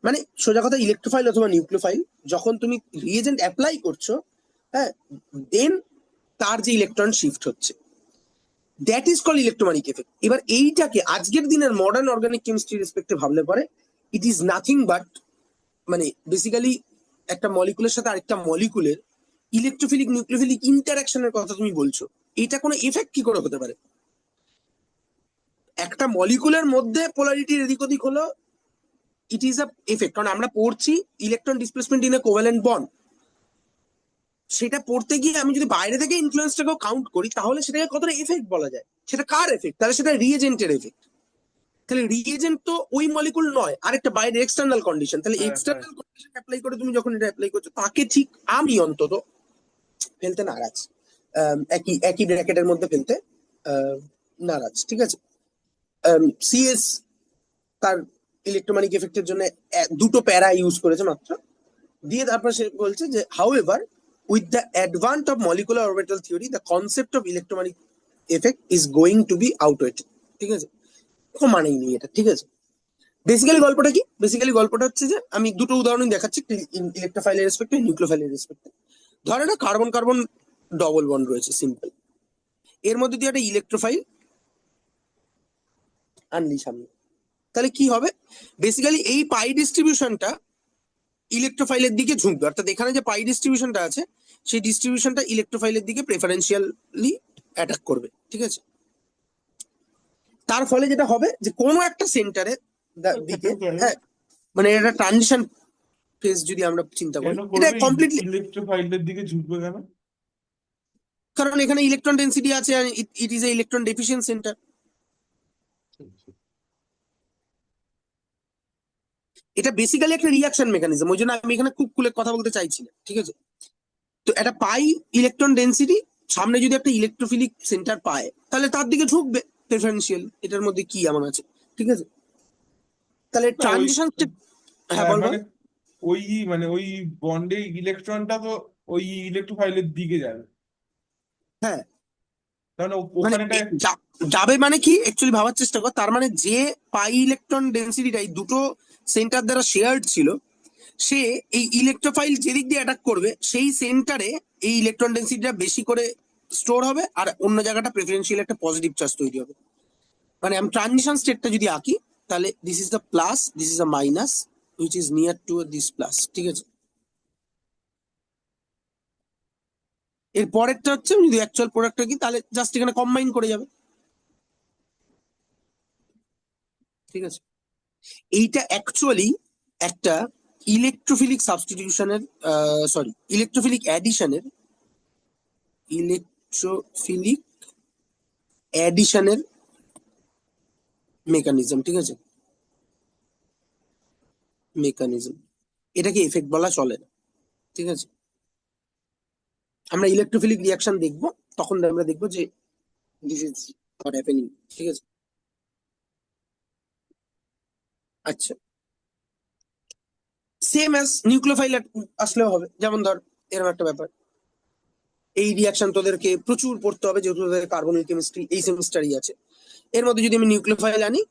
মানে সোজা কথা, electrophile অথবা nucleophile যখন তুমি reagent apply করছো, হ্যাঁ, দেন তার যে ইলেকট্রন শিফট হচ্ছে, দ্যাট ইজ কল ইলেকট্রোম্যাটিক এফেক্ট। এবার এইটাকে আজকের দিনের মডার্ন অর্গানিক কেমিস্ট্রি রেসপেক্টে ভাবলে পরে ইট ইজ নাথিং বাট, মানে বেসিক্যালি একটা মলিকুলের সাথে আরেকটা মলিকুলের ইলেকট্রোফিলিক নিউক্লিওফিলিক ইন্টারাকশনের কথা তুমি বলছো, এটা কোনো এফেক্ট কি করে হতে পারে? একটা মলিকুলের মধ্যে পোলারিটির এদিক ওদিক হলো, ইট ইজ আ এফেক্ট। কারণ আমরা পড়ছি electron displacement in a covalent bond, সেটা পড়তে গিয়ে আমি যদি বাইরে থেকে ইনফ্লুয়েন্সটাকেও কাউন্ট করি, তাহলে সেটাকে কতটা এফেক্ট বলা যায়? সেটা কার এফেক্ট? তাহলে সেটা রিয়েজেন্টের এফেক্ট। তাহলে রিয়েজেন্ট তো ওই মলিকুল নয়, আরেকটা বাইরে এক্সটার্নাল কন্ডিশন। তাহলে হ্যাঁ হ্যাঁ এক্সটার্নাল কন্ডিশন অ্যাপ্লাই করে তুমি যখন এটা অ্যাপ্লাই করছো, তাকে ঠিক আমি অন্তত ফেলতে নারাজ, একই একই ব্র্যাকেটের মধ্যে ফেলতে আহ, নারাজ। ঠিক আছে, সিএস তার ইলেকট্রোম্যানিক এফেক্টের জন্য দুটো প্যারা ইউজ করেছে মাত্র, দিয়ে তারপর সে বলছে যে however with the advance of molecular orbital theory the concept of electromeric effect is going to be outweighed. ঠিক আছে, কোনো মানেই নেই এটা। ঠিক আছে, বেসিক্যালি গল্পটা কি? বেসিক্যালি গল্পটা হচ্ছে যে আমি দুটো উদাহরণ দেখাচ্ছি, ইলেকট্রোফাইলের রেসপেক্টে, নিউক্লিওফাইলের রেসপেক্টে। ধরে না কার্বন কার্বন ডবল বন্ড রয়েছে, সিম্পল, এর মধ্যে দিয়ে একটা ইলেকট্রোফাইল আনলি সামনে, তাহলে কি হবে? বেসিক্যালি এই পাই ডিস্ট্রিবিউশনটা ইলেকট্রোফাইলের দিকে ঝুঁকবে, অর্থাৎ এখানে যে পাই ডিস্ট্রিবিউশনটা আছে, সেই ডিস্ট্রিবিউশনটা ইলেকট্রোফাইলের দিকে প্রেফারেন্সিয়ালি অ্যাটাক করবে। ঠিক আছে, তার ফলে যেটা হবে যে কোনো একটা সেন্টারের দিকে, কেন কেন হ্যাঁ, মানে এটা ট্রানজিশন ফেজ যদি আমরা চিন্তা করি, কেন এটা করবে কমপ্লিটলি, ইলেকট্রোফাইলের দিকে ঝুঁকবে কেন? কারণ এখানে ইলেকট্রন ডেন্সিটি আছে, it is a electron deficient centre. এটা বেসিক্যালি একটা রিয়াকশন মেকানিজম, ওই জন্য আমি এখানে খুব খুলে কথা বলতে চাইছি না। ঠিক আছে, তো একটা পাই ইলেকট্রন ডেন্সিটি সামনে যদি একটা ইলেকট্রোফিলিক সেন্টার পায়, তাহলে তার দিকে ঝুঁকবে প্রেফারেন্সিয়াল, এটার মধ্যে কি এমন আছে? ঠিক আছে, তাহলে না ওই ট্রানজিশন স্টেট, হ্যাঁ হ্যাঁ বল বল। মানে ওই মানে ওই বন্ডে ইলেকট্রনটা তো ওই ইলেকট্রোফাইলের দিকে যাবে, হ্যাঁ, তাহলে মানে ওখানেটা যাবে মানে কি অ্যাকচুয়ালি ভাবার চেষ্টা কর, তার মানে যে পাই ইলেকট্রন ডেন্সিটিটা এই দুটো সেন্টার দ্বারা শেয়ার্ড ছিল, সে এই ইলেকট্রোফাইল যেদিক দিয়ে অ্যাটাক করবে, সেই সেন্টারে এই ইলেকট্রন ডেন্সিটিটা বেশি করে স্টোর হবে, আর অন্য জায়গাটা প্রেফারেন্সিয়াল একটা পজিটিভ চার্জ তৈরি হবে। মানে আমি ট্রানজিশন স্টেটটা যদি আঁকি, তাহলে this is the plus, this is the minus, which is near to this plus. ঠিক আছে, এর পরেরটা হচ্ছে যদি অ্যাকচুয়াল প্রোডাক্টটা কি, তাহলে জাস্ট এখানে কম্বাইন করে যাবে। ঠিক আছে, এইটা অ্যাকচুয়ালি একটা ইলেকট্রোফিলিক সাবস্টিটিউশনের, সরি, ইলেকট্রোফিলিক অ্যাডিশনের, ইলেকট্রোফিলিক অ্যাডিশনের মেকানিজম। ঠিক আছে, মেকানিজম, এটাকে এফেক্ট বলা চলে না। ঠিক আছে, আমরা ইলেকট্রোফিলিক রিয়াকশন দেখবো, তখন আমরা দেখবো যে দিস ইজ হোয়াট হ্যাপেনিং। ঠিক আছে, আচ্ছা, সেম অ্যাজ নিউক্লিওফাইল আসলেও হবে। যেমন ধর, এরকম একটা ব্যাপার, এই রিয়াকশন তোদেরকে প্রচুর পড়তে হবে, যেহেতু তোদের কার্বনিক কেমিস্ট্রি এই সেমিস্টারই আছে। এর মধ্যে যদি আমি নিউক্লিওফাইল আনি,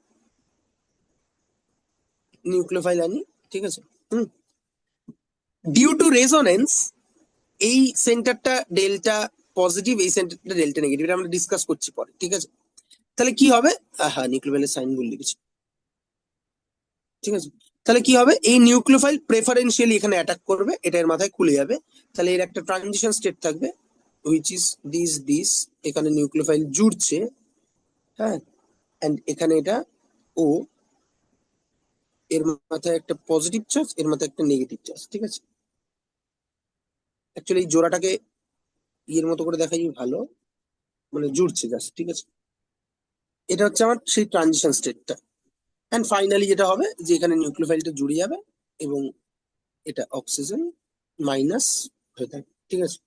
নিউক্লিওফাইল আনি, ঠিক আছে, হুম, ডিউ টু রেজোনেন্স, এই সেন্টারটা ডেল্টা পজিটিভ, এই সেন্টারটা ডেল্টা নেগেটিভ, এটা আমরা ডিসকাস করছি পরে। ঠিক আছে, তাহলে কি হবে? হ্যাঁ, নিউক্লিওফাইলের সাইন ভুল লিখেছি। ঠিক আছে, তাহলে কি হবে? এই নিউক্লিওফাইল প্রেফারেন্সিয়ালি এখানে অ্যাটাক করবে, এটা এর মাথায় খুলে যাবে। তাহলে এর একটা ট্রানজিশন স্টেট থাকবে, হুইচ ইজ দিস, এখানে নিউক্লিওফাইল জুড়ছে, হ্যাঁ, এন্ড এখানে এটা ও, এর মাথায় একটা পজিটিভ চার্জ, এর মাথায় একটা নেগেটিভ চার্জ। ঠিক আছে, অ্যাকচুয়ালি এই জোড়াটাকে ইয়ের মতো করে দেখাই ভালো, মানে জুড়ছে জাস্ট, ঠিক আছে। এটা হচ্ছে আমার সেই ট্রানজিশন স্টেটটা। অ্যান্ড ফাইনালি যেটা হবে যে এখানে নিউক্লিওফাইলটা জুড়ে যাবে এবং এটা অক্সিজেন মাইনাস হয়ে থাকে, ঠিক আছে।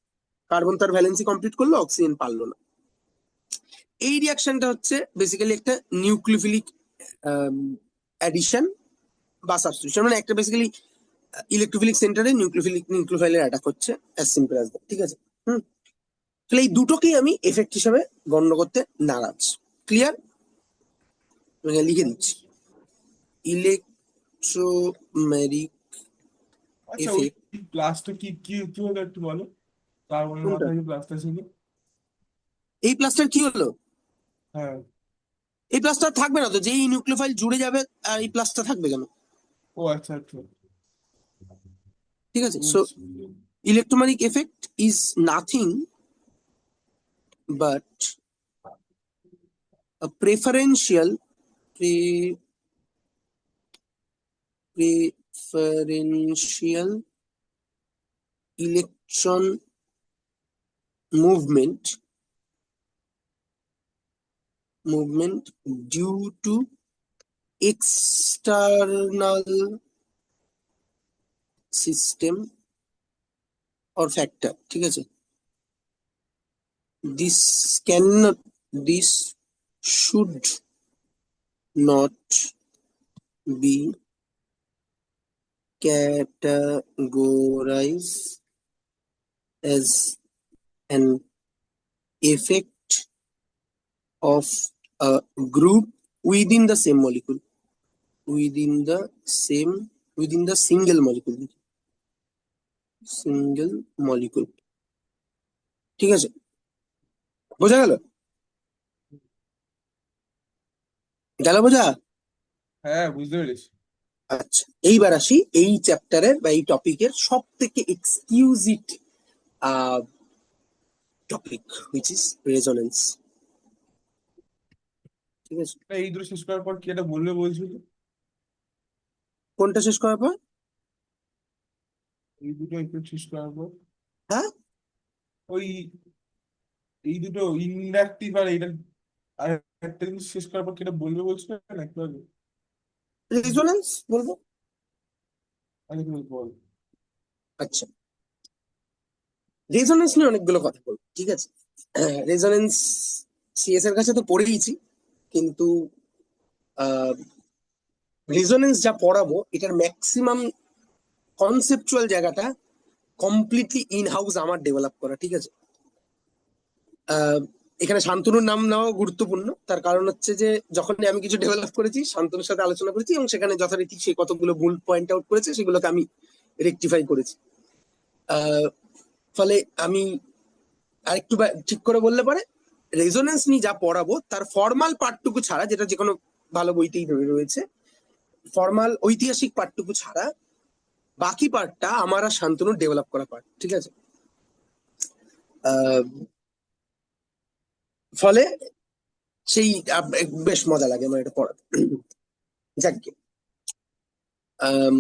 কার্বন তার ভ্যালেন্সি কমপ্লিট করলো, অক্সিজেন পারলো না। এই রিয়াকশনটা হচ্ছে বেসিক্যালি একটা নিউক্লিওফিলিক অ্যাডিশন বা সাবস্টিটিউশন, মানে একটা বেসিক্যালি ইলেকট্রোফিলিক সেন্টারে নিউক্লিওফাইলের অ্যাটাক হচ্ছে, অ্যাজ সিম্পল অ্যাজ দ্যাট, ঠিক আছে। হুম। তাহলে এই দুটোকেই আমি এফেক্ট হিসাবে গণ্য করতে নারাজ। ক্লিয়ার? মানে লিখে দিচ্ছি, ইলেকট্রোমেরিক আচ্ছা, ওই এফেক্ট। প্লাসটা কি কি কি হলো একটু বলো। কার্বনের কোনটা? মাথায় যে প্লাসটা ছিল। এই প্লাসটার কি হলো? হ্যাঁ। এই প্লাসটা থাকবে না তো, যেই নিউক্লিওফাইল জুড়ে যাবে আর এই প্লাসটা থাকবে কেন? ও আচ্ছা আচ্ছা। ঠিক আছে। সো বুঝছি। electromagnetic effect is nothing but a pre- preferential electron movement due to external system or factor, ঠিক আছে। This should not be categorized as an effect of a group within the same molecule, within the single molecule, ঠিক আছে। বোঝা গেল? গেল বোঝা? হ্যাঁ, বুঝতে পেরেছি। আচ্ছা, এইবার আসি এই চ্যাপ্টারের বা এই টপিকের সব থেকে এক্সকিউজিট টপিক, হুইচ ইজ রেজোনেন্স, ঠিক আছে। এই দুটো শেষ করার পর কি এটা বলবে বলছিল? কোনটা শেষ করার পর? এই দুটো একটু শেষ করার পর হ্যাঁ, ওই এই দুটো ইনঅ্যাক্টিভ আর এইটা আর একটা জিনিস শেষ করার পর কি এটা বলবে বলছিল না একটু আগে? রেজোনেন্স বলবো। আগে তুমি বল। আচ্ছা, রেজোনেন্স নিয়ে অনেকগুলো কথা বলবো, ঠিক আছে। রেজোনেন্স সিএস এর কাছে তো পড়েইছি, কিন্তু রেজোনেন্স যা পড়াবো এটার ম্যাক্সিমাম কনসেপচুয়াল জায়গাটা কমপ্লিটলি ইন হাউস আমার ডেভেলপ করা, ঠিক আছে। আহ, এখানে শান্তনুর নাম নেওয়া গুরুত্বপূর্ণ, তার কারণ হচ্ছে যে যখন আমি কিছু ডেভেলপ করেছি শান্তনুর সাথে আলোচনা করেছি এবং সেখানে যথারীতি সে কতগুলো ভুল পয়েন্ট আউট করেছে সেগুলোকে আমি রেকটিফাই করেছি। আহ, ফলে আমি আরেকটু ঠিক করে বললে পারে, রেজোনেন্স নিয়ে যা পড়াবো তার ফর্মাল পার্টটুকু ছাড়া, যেটা যে কোনো ভালো বইতেই রয়েছে, ফর্মাল ঐতিহাসিক পার্টটুকু ছাড়া বাকি পার্টটা আমার আর শান্তনুর ডেভেলপ করা পার্ট, ঠিক আছে। আহ, ফলে সেই বেশ মজা লাগে আমার এটা পড়াতে। যাক গে, আম,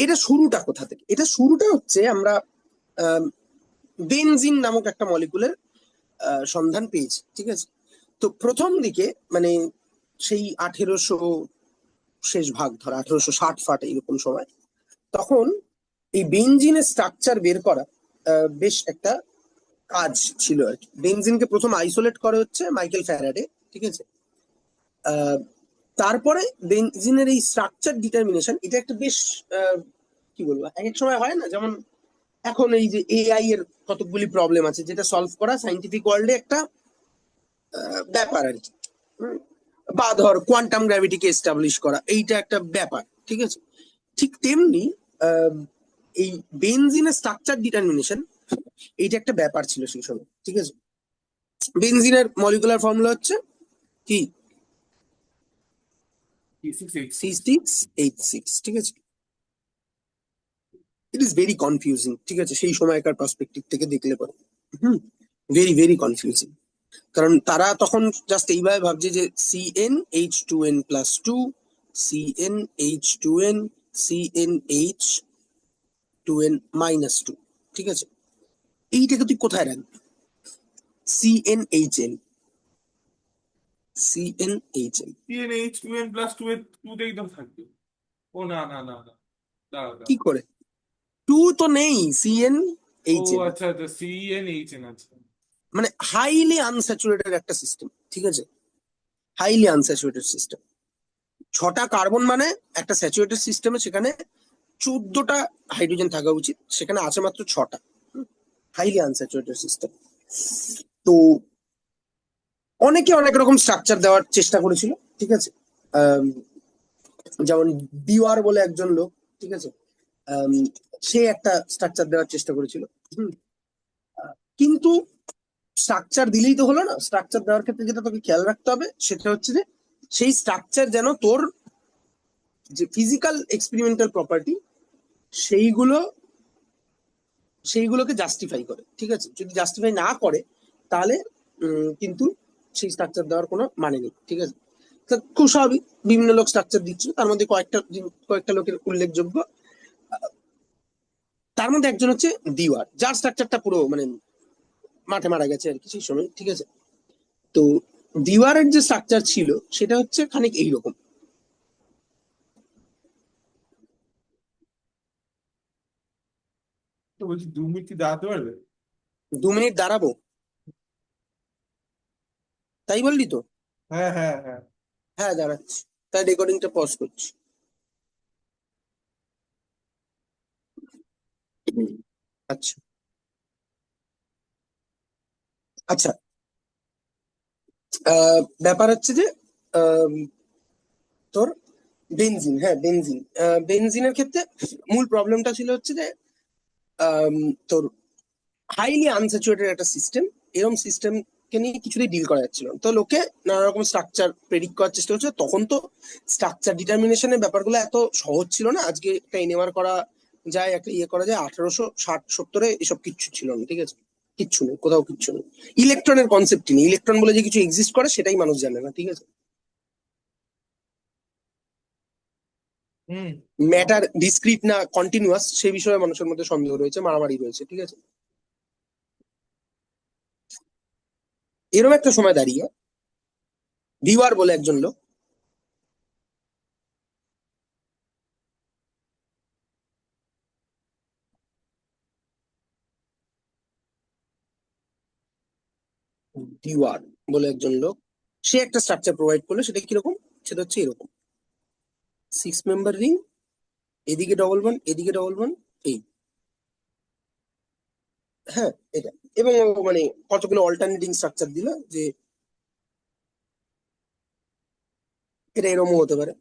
এটা শুরুটা কোথা থেকে? এটা শুরুটা হচ্ছে আমরা বেনজিন নামক একটা মলিকুলের সন্ধান পেয়েছি, ঠিক আছে। তো প্রথম দিকে মানে সেই 1800 শেষ ভাগ, ধর 1860 ফাট এইরকম সময়, তখন এই বেনজিনের স্ট্রাকচার বের করা বেশ একটা কাজ ছিল আর কি। বেনজিনকে প্রথম আইসোলেট করে হচ্ছে মাইকেল ফ্যারাডে, ঠিক আছে। আহ, তারপরে বেনজিনের এই স্ট্রাকচার ডিটারমিনেশন, এটা একটা বেশ কি বলবো, এক এক সময় হয় না, যেমন এখন এই যে এআই এর কতগুলি প্রবলেম আছে যেটা সলভ করা সাইন্টিফিক ওয়ার্ল্ডে একটা ব্যাপার আর কি। হুম। বা ধর কোয়ান্টাম গ্র্যাভিটিকে এস্টাবলিশ করা, এইটা একটা ব্যাপার, ঠিক আছে। ঠিক তেমনি আহ, এই বেনজিনের স্ট্রাকচার ডিটারমিনেশন, এইটা একটা ব্যাপার ছিল সেই সময়, ঠিক আছে। বেনজিনের মলিকুলার ফর্মুলা হচ্ছে কি? Six eight C six eight six, ঠিক আছে। ইট ইজ ভেরি কনফিউজিং, ঠিক আছে, সেই সময়কার পার্সপেক্টিভ থেকে দেখলে পরে। হুম। ভেরি ভেরি কনফিউজিং, কারণ তারা তখন জাস্ট এইভাবে ভাবছে যে CnH2n+2, CnH2n, CnH 2n-2, ঠিক আছে? এইটাকে তুই কোথায় রাখবি? CnHn, CnHn CnH 2n plus 2 এর 2 তেই তো থাকবে। ও না না না না, দাঁড়া কি দাঁড়া। করে? 2 তো নেই, ও CnHn আচ্ছা আচ্ছা, CnHn আছে। মানে হাইলি আনস্যাচুরেটেড একটা সিস্টেম, ঠিক আছে? Highly unsaturated system. 6টা কার্বন মানে একটা স্যাচুরেটেড সিস্টেমে সেখানে 14টা হাইড্রোজেন থাকা উচিত, সেখানে আছে মাত্র 6টা। Highly unsaturated system. তো অনেকে অনেক রকম স্ট্রাকচার দেওয়ার চেষ্টা করেছিল, ঠিক আছে? আম, যেমন ডিওয়ার বলে একজন লোক, ঠিক আছে? আম, সে একটা স্ট্রাকচার দেওয়ার চেষ্টা করেছিল। হুম, কিন্তু স্ট্রাকচার দিলেই তো হলো না। স্ট্রাকচার দেওয়ার ক্ষেত্রে যেটা তোকে খেয়াল রাখতে হবে সেটা হচ্ছে যে সেই স্ট্রাকচার যেন তোর যে ফিজিক্যাল এক্সপেরিমেন্টাল প্রপার্টি সেইগুলো সেইগুলোকে জাস্টিফাই করে, ঠিক আছে? যদি জাস্টিফাই না করে তাহলে কিন্তু সেই স্ট্রাকচার দেওয়ার কোনো মানে নেই, ঠিক আছে? তো খুব স্বাভাবিক, বিভিন্ন লোক স্ট্রাকচার দিচ্ছে, তার মধ্যে কয়েকটা লোকের উল্লেখযোগ্য। তার মধ্যে একজন হচ্ছে দিওয়ার, যার স্ট্রাকচারটা পুরো মানে মাঠে মারা গেছে আর কি সেই সময়, ঠিক আছে? তো দিওয়ারের যে স্ট্রাকচার ছিল সেটা হচ্ছে খানিক এইরকম। তো বলছি 2 মিনিট কি দাঁড়াতে পারবে? 2 মিনিট দাঁড়াবো? তাই বললি তো? হ্যাঁ হ্যাঁ হ্যাঁ। হ্যাঁ দাঁড়াচ্ছি। তাই রেকর্ডিংটা পজ করছি। আচ্ছা আচ্ছা। ব্যাপার হচ্ছে যে আম, তোর বেনজিন, হ্যাঁ বেনজিন। বেনজিনের ক্ষেত্রে মূল প্রবলেমটা ছিল হচ্ছে যে আম, তোর হাইলি আনস্যাচুরেটেড একটা সিস্টেম, এরকম সিস্টেমকে নিয়ে কিছুতেই ডিল করা যাচ্ছিল না। তো লোকে নানা রকম স্ট্রাকচার প্রেডিক্ট করার চেষ্টা করছে। তখন তো স্ট্রাকচার ডিটারমিনেশনের ব্যাপারগুলো এত সহজ ছিল না। আজকে একটা এনএমআর করা যায়, একটা ইয়ে করা যায়, 1860-70-এ এসব কিচ্ছু ছিল না, ঠিক আছে? কিচ্ছু নেই, কোথাও কিচ্ছু নেই। ইলেকট্রনের কনসেপ্টই নেই, ইলেকট্রন বলে যে কিছু এক্সিস্ট করে সেটাই মানুষ জানে না, ঠিক আছে? হুম। ম্যাটার ডিসক্রিট না কন্টিনিউয়াস সে বিষয়ে মানুষের মধ্যে সন্দেহ রয়েছে, মারামারি রয়েছে, ঠিক আছে? এরকম একটা সময় দাঁড়িয়ে ভিওয়ার বলে একজন লোক, ভিওয়ার বলে একজন লোক, সে একটা স্ট্রাকচার প্রোভাইড করলো। সেটা কিরকম? সেটা হচ্ছে এরকম: 6 মেম্বার রিং, এদিকে ডবল ওয়ান, এদিকে ডবল ওয়ান, এই, হ্যাঁ এটা। এবং ও মানে কতগুলো অল্টারনেটিং স্ট্রাকচার দিল যে এটা এরকমও হতে পারে।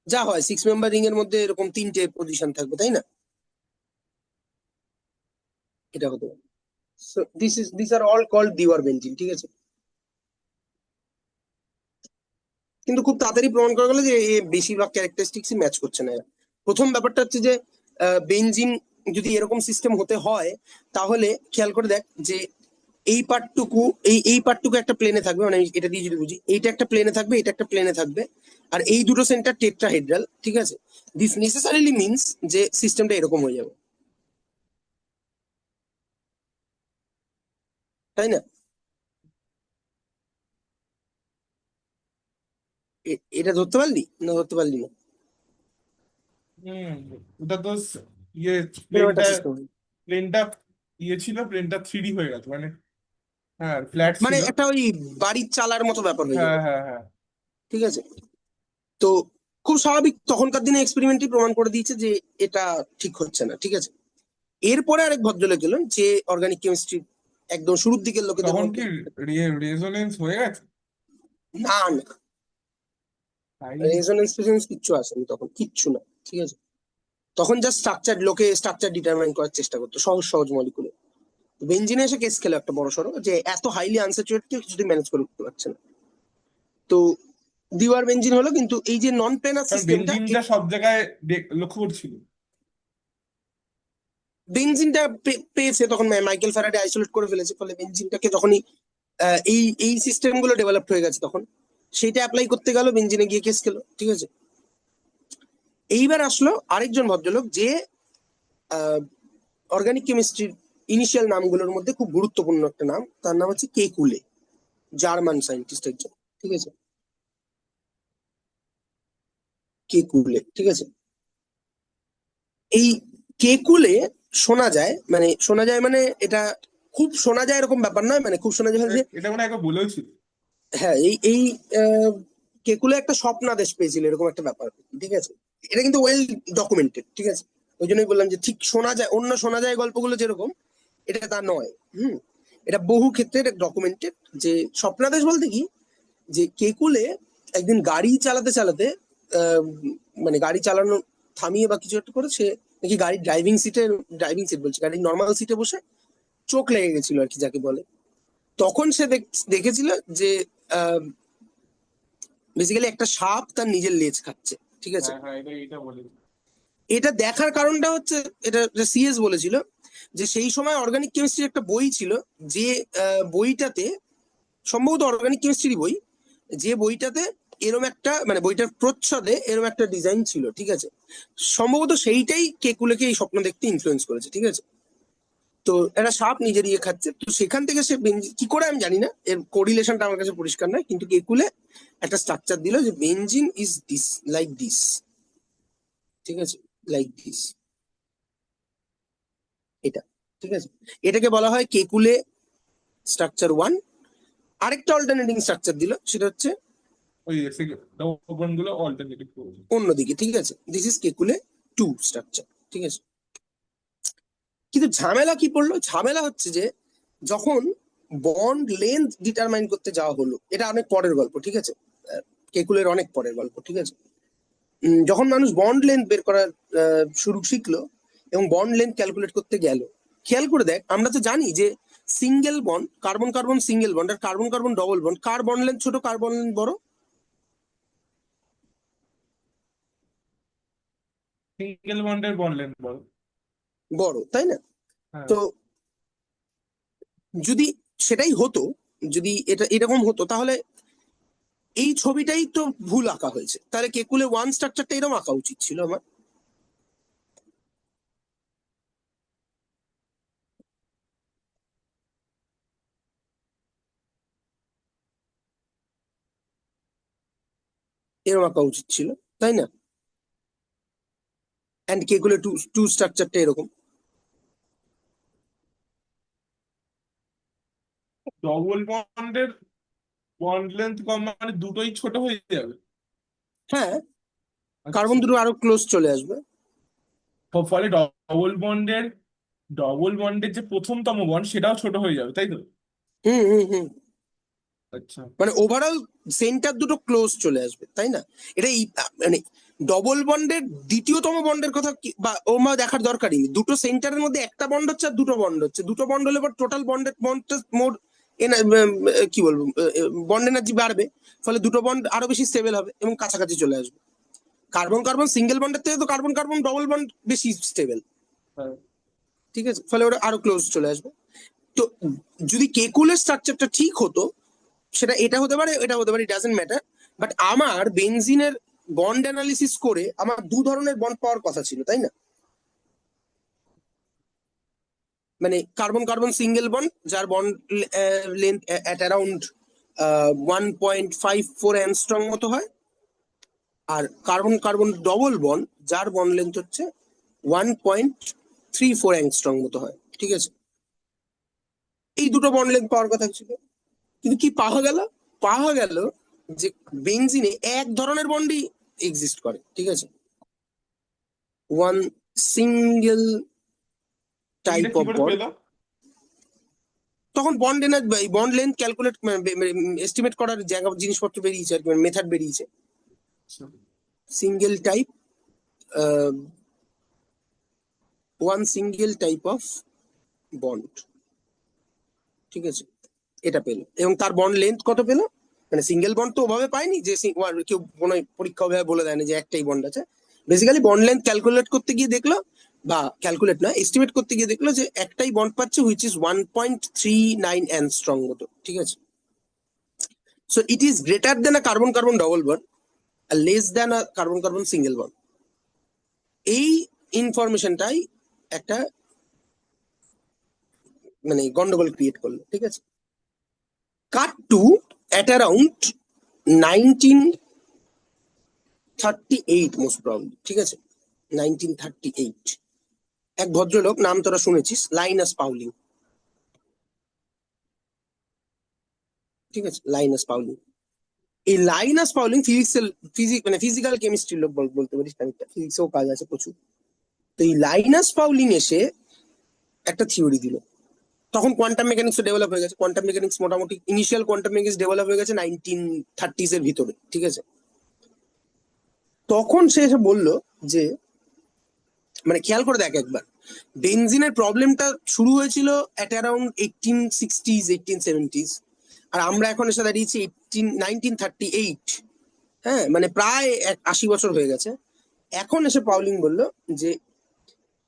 যা হয় 6 মেম্বার রিং এর মধ্যে এরকম 3টে পজিশন থাকবে, তাই না? এটা হতে পারে। So this are all called Dewar benzene, ঠিক আছে? কিন্তু খুব তাড়াতাড়ি প্রমাণ করা গেল যে এ বেশিরভাগ ক্যারেক্টারিস্টিক্সই ম্যাচ করছে না। প্রথম ব্যাপারটা হচ্ছে যে বেঞ্জিন যদি এরকম সিস্টেম হতে হয় তাহলে খেয়াল করে দেখ যে এই পার্টটুকু, এই পার্টটুকু একটা প্লেনে থাকবে, মানে আমি এটা দিয়ে যদি বুঝি, এইটা একটা প্লেনে থাকবে, এটা একটা প্লেনে থাকবে, আর এই দুটো সেন্টার টেট্রাহেড্রাল, ঠিক আছে? দিস নেসেসারিলি মিনস যে সিস্টেমটা এরকম হয়ে যাবে, তাই না? এটা ধরতে পারলি না? ধরতে পারলি না? হুম। ওটা তো ইয়ে এরকম প্লেনটা একটা সিস্টেম, প্লেনটা ইয়ে ছিল, প্লেনটা 3D হয়ে গেছে মানে। হ্যাঁ, ফ্ল্যাট মানে ছিল। একটা ওই বাড়ির চালার মতো ব্যাপার হয়ে হ্যাঁ যাবে, হ্যাঁ হ্যাঁ। ঠিক আছে? তো খুব স্বাভাবিক, তখনকার দিনে এক্সপেরিমেন্টই প্রমাণ করে দিয়েছে যে এটা ঠিক হচ্ছে না, ঠিক আছে? এরপরে আরেক ভদ্রলোক এলেন যে অর্গানিক কেমিস্ট্রি একদম শুরুর দিকের লোকেদের তখন মধ্যে। কি রেজোনেন্স হয়ে গেছে? না না, তাই? রেজোনেন্স ফেজোনেন্স কিচ্ছু আসেনি তখন, কিচ্ছু না, ঠিক আছে? তখন জাস্ট স্ট্রাকচার, লোকে স্ট্রাকচার ডিটারমাইন করার চেষ্টা করতো সহজ সহজ মলিকুলে। বেঞ্জিনে এসে কেস খেলো একটা বড় সড়ো যে এত হাইলি আনস্যাচুরেটেড কেউ কিছুতেই ম্যানেজ করে উঠতে পারছে না। তো দিওয়ার বেঞ্জিন হলো, কিন্তু এই যে নন প্লেনার কারণ সিস্টেমটা, বেঞ্জিনটা সব জায়গায় লক্ষ্য করছিল। বেঞ্জিনটা পেয়েছে তখন মাইকেল ফ্যারাডে আইসোলেট করে ফেলেছে, ফলে বেঞ্জিনটাকে যখনই এই সিস্টেম গুলো ডেভেলপ হয়ে গেছে তখন সেইটা অ্যাপ্লাই করতে গেল, বেঞ্জিনে গিয়ে কেস খেলো, ঠিক আছে? এইবার আসলো আরেকজন ভদ্রলোক যে অর্গানিক কেমিস্ট্রির ইনিশিয়াল নামগুলোর মধ্যে খুব গুরুত্বপূর্ণ একটা নাম, তার নাম হচ্ছে কেকুলে, জার্মান সায়েন্টিস্ট একজন। ঠিক আছে, কেকুলে। ঠিক আছে, এই কেকুলে শোনা যায় মানে এটা খুব শোনা যায় এরকম ব্যাপার নয়, মানে খুব শোনা যায় যে এটা মানে একবার বলেছিল। হ্যাঁ এই এই আহ, কেকুলে একটা স্বপ্নাদেশ পেয়েছিল এরকম একটা ব্যাপার। ঠিক আছে, এটা কিন্তু ওয়েল ডকুমেন্টেড। ঠিক আছে, ওই জন্যই বললাম যে ঠিক শোনা যায়, অন্য শোনা যায় গল্পগুলো যেরকম, এটা তা নয়। হুম, এটা বহু ক্ষেত্রে ডকুমেন্টেড। যে স্বপ্নাদেশ বলতে কি, যে কেকুলে একদিন গাড়ি চালাতে চালাতে আহ, মানে গাড়ি চালানো থামিয়ে বা কিছু একটা করে সে নাকি গাড়ির ড্রাইভিং সিট বলছে, গাড়ির নর্মাল সিটে বসে চোখ লেগে গেছিল আর কি যাকে বলে। তখন সে দেখেছিল যে বেসিক্যালি একটা সাপ তার নিজের লেজ খাচ্ছে। ঠিক আছে, হ্যাঁ হ্যাঁ, এটা বলেছিল। এটা দেখার কারণটা হচ্ছে, এটা সিএস বলেছিল যে সেই সময় অর্গানিক কেমিস্ট্রির একটা বই ছিল, যে বইটাতে, সম্ভবত অর্গানিক কেমিস্ট্রি বই, যে বইটাতে এরম একটা মানে বইটার প্রচ্ছদে এরম একটা ডিজাইন ছিল। ঠিক আছে, সম্ভবত সেইটাই কেকুলেকে এই স্বপ্ন দেখতে ইনফ্লুয়েন্স করেছে। ঠিক আছে, তো একটা সাপ নিজের ইয়ে খাচ্ছে, তো সেখান থেকে সে কি করে আমি জানি না, এর কোরিলেশনটা আমার কাছে পরিষ্কার নয়, কিন্তু কেকুলে একটা স্ট্রাকচার দিল যে benzene is this, like this. ঠিক আছে, লাইক দিস, এটা। ঠিক আছে, এটাকে বলা হয় কেকুলে স্ট্রাকচার 1। আরেকটা অল্টারনেটিং স্ট্রাকচার দিল, সেটা হচ্ছে ওই ডবল গুলো অল্টারনেটিভ করেছে। অন্যদিকে। ঠিক আছে, দিস ইজ কেকুলে 2 স্ট্রাকচার। ঠিক আছে, কিন্তু ঝামেলা কি পড়লো, ঝামেলা হচ্ছে যে যখন বন্ড লেন্থ ডিটারমাইন করতে যাওয়া হলো, এটা অনেক পরের গল্প। ঠিক আছে, কেকুলের অনেক পরের গল্প। ঠিক আছে, যখন মানুষ বন্ড লেন্থ বের করার শুরু শিখলো এবং বন্ড লেন্থ ক্যালকুলেট করতে গেল, খেয়াল করে দেখ, আমরা তো জানি যে single bond, carbon carbon single bond আর কার্বন কার্বন ডবল বন্ড, কার বন্ড লেন্থ ছোট, কার বন্ড লেন্থ বড়? সিঙ্গেল বন্ডের বন্ড লেন্থ বল। বড়, তাই না? হ্যাঁ। তো যদি সেটাই হতো, যদি এটা এরকম হতো, তাহলে এই ছবিটাই তো ভুল আঁকা হয়েছে। তাহলে কেকুলে 1 স্ট্রাকচারটা এরকম আঁকা উচিত ছিল আমার। এরকম আঁকা উচিত ছিল, তাই না? অ্যান্ড কেকুলে 2 স্ট্রাকচারটা এরকম। ডবল বন্ডের বন্ড লেন্থ কম মানে দুটোই ছোট হয়ে যাবে। হ্যাঁ, কার্বন আচ্ছা। দুটো আরো ক্লোজ চলে আসবে। ফলে ডবল বন্ডের যে প্রথমতম বন্ড সেটাও ছোট হয়ে যাবে, তাই তো? হুম হুম হুম, আচ্ছা। মানে ওভারঅল সেন্টার দুটো ক্লোজ চলে আসবে, তাই না? এটা মানে ডবল বন্ডের দ্বিতীয়তম বন্ডের কথা বা ওমা দেখার দরকারই নেই। দুটো সেন্টারের মধ্যে একটা বন্ড হচ্ছে আর দুটো বন্ড হচ্ছে, দুটো বন্ড হলে পর টোটাল বন্ডটা মোর কি বলবো, বন্ড এনার্জি বাড়বে। ফলে দুটো বন্ড আরো বেশি স্টেবল হবে এবং কাছাকাছি চলে আসবে। কার্বন কার্বন সিঙ্গেল বন্ডের থেকে তো কার্বন কার্বন ডবল বন্ড বেশি স্টেবল। হ্যাঁ। ঠিক আছে, ফলে ওরা আরো ক্লোজ চলে আসবে। তো যদি কেকুলের স্ট্রাকচারটা ঠিক হতো, সেটা এটা হতে পারে, এটা হতে পারে, ইট ডাজন্ট ম্যাটার। বাট আমার বেনজিনের বন্ড অ্যানালিসিস করে আমার 2 ধরনের বন্ড পাওয়ার কথা ছিল, তাই না? মানে কার্বন কার্বন সিঙ্গেল বন্ড, যার bond length at around 1.54 angstrom মতো হয়, আর কার্বন কার্বন ডবল বন্ড, যার বন্ড লেন্থ হচ্ছে 1.34 অ্যাংস্ট্রম মতো হয়। ঠিক আছে, এই দুটো বন্ড লেন্থ পাওয়ার কথা ছিল। কিন্তু কি পাওয়া গেল, পাওয়া গেল যে বেনজিনে এক ধরনের বন্ডই এক্সিস্ট করে। ঠিক আছে, ওয়ান সিঙ্গেল এইটা টাইপ কি অফ করে বন্ড। পেলো? তখন বন্ড লেন্থ ক্যালকুলেট এস্টিমেট করার জায়গা জিনিসপত্র বেরিয়েছে আর কি, মেথড বেরিয়েছে। আচ্ছা। Single type, one single type of bond. ঠিক আছে, এটা পেলো এবং তার বন্ড লেন্থ কত পেলো। মানে সিঙ্গেল বন্ড তো ওভাবে পায়নি যে কেউ কোনো পরীক্ষা ওভাবে বলে দেয় না যে একটাই বন্ড আছে। বেসিক্যালি বন্ড লেন্থ ক্যালকুলেট করতে গিয়ে দেখলো, বা ক্যালকুলেট না, এস্টিমেট করতে গিয়ে দেখলো যে একটাই বন্ড পাচ্ছে, হুইচ ইজ 1.39 অ্যানস্ট্রং মতো। ঠিক আছে, so it is greater than a carbon carbon double bond আর less than a carbon carbon single bond. এই ইনফরমেশনটাই একটা মানে গন্ডগোল ক্রিয়েট করলো, ঠিক আছে। Cut to at around 1938 most probably, ঠিক আছে, 1938। এক ভদ্রলোক, নাম তোরা শুনেছিস, লাইনাস পাউলিং, ঠিক আছে, লাইনাস পাউলিং। এই লাইনাস পাউলিং ফিজিক্যাল কেমিস্ট্রির লোক বলতে পারিস, খানিকটা ফিজিক্সেও কাজ আছে প্রচুর। তো এই লাইনাস পাউলিং এসে একটা থিওরি দিল। তখন কোয়ান্টাম মেকানিক্স ডেভেলপ হয়ে গেছে। কোয়ান্টাম মেকানিক্স মোটামুটি ইনিশিয়াল কোয়ান্টাম মেকানিক্স ডেভেলপ হয়ে গেছে 1930s এর ভিতরে, ঠিক আছে। তখন সে এসে বলল যে, মানে খেয়াল করে দেখ একবার, বেনজিনের প্রবলেমটা শুরু হয়েছিল অ্যাট অ্যারাউন্ড 1860s 1870s, আর আমরা এখন এসে দাঁড়িয়েছি 1938। হ্যাঁ, মানে প্রায় 80 বছর হয়ে গেছে। এখন এসে পাউলিং বলল যে,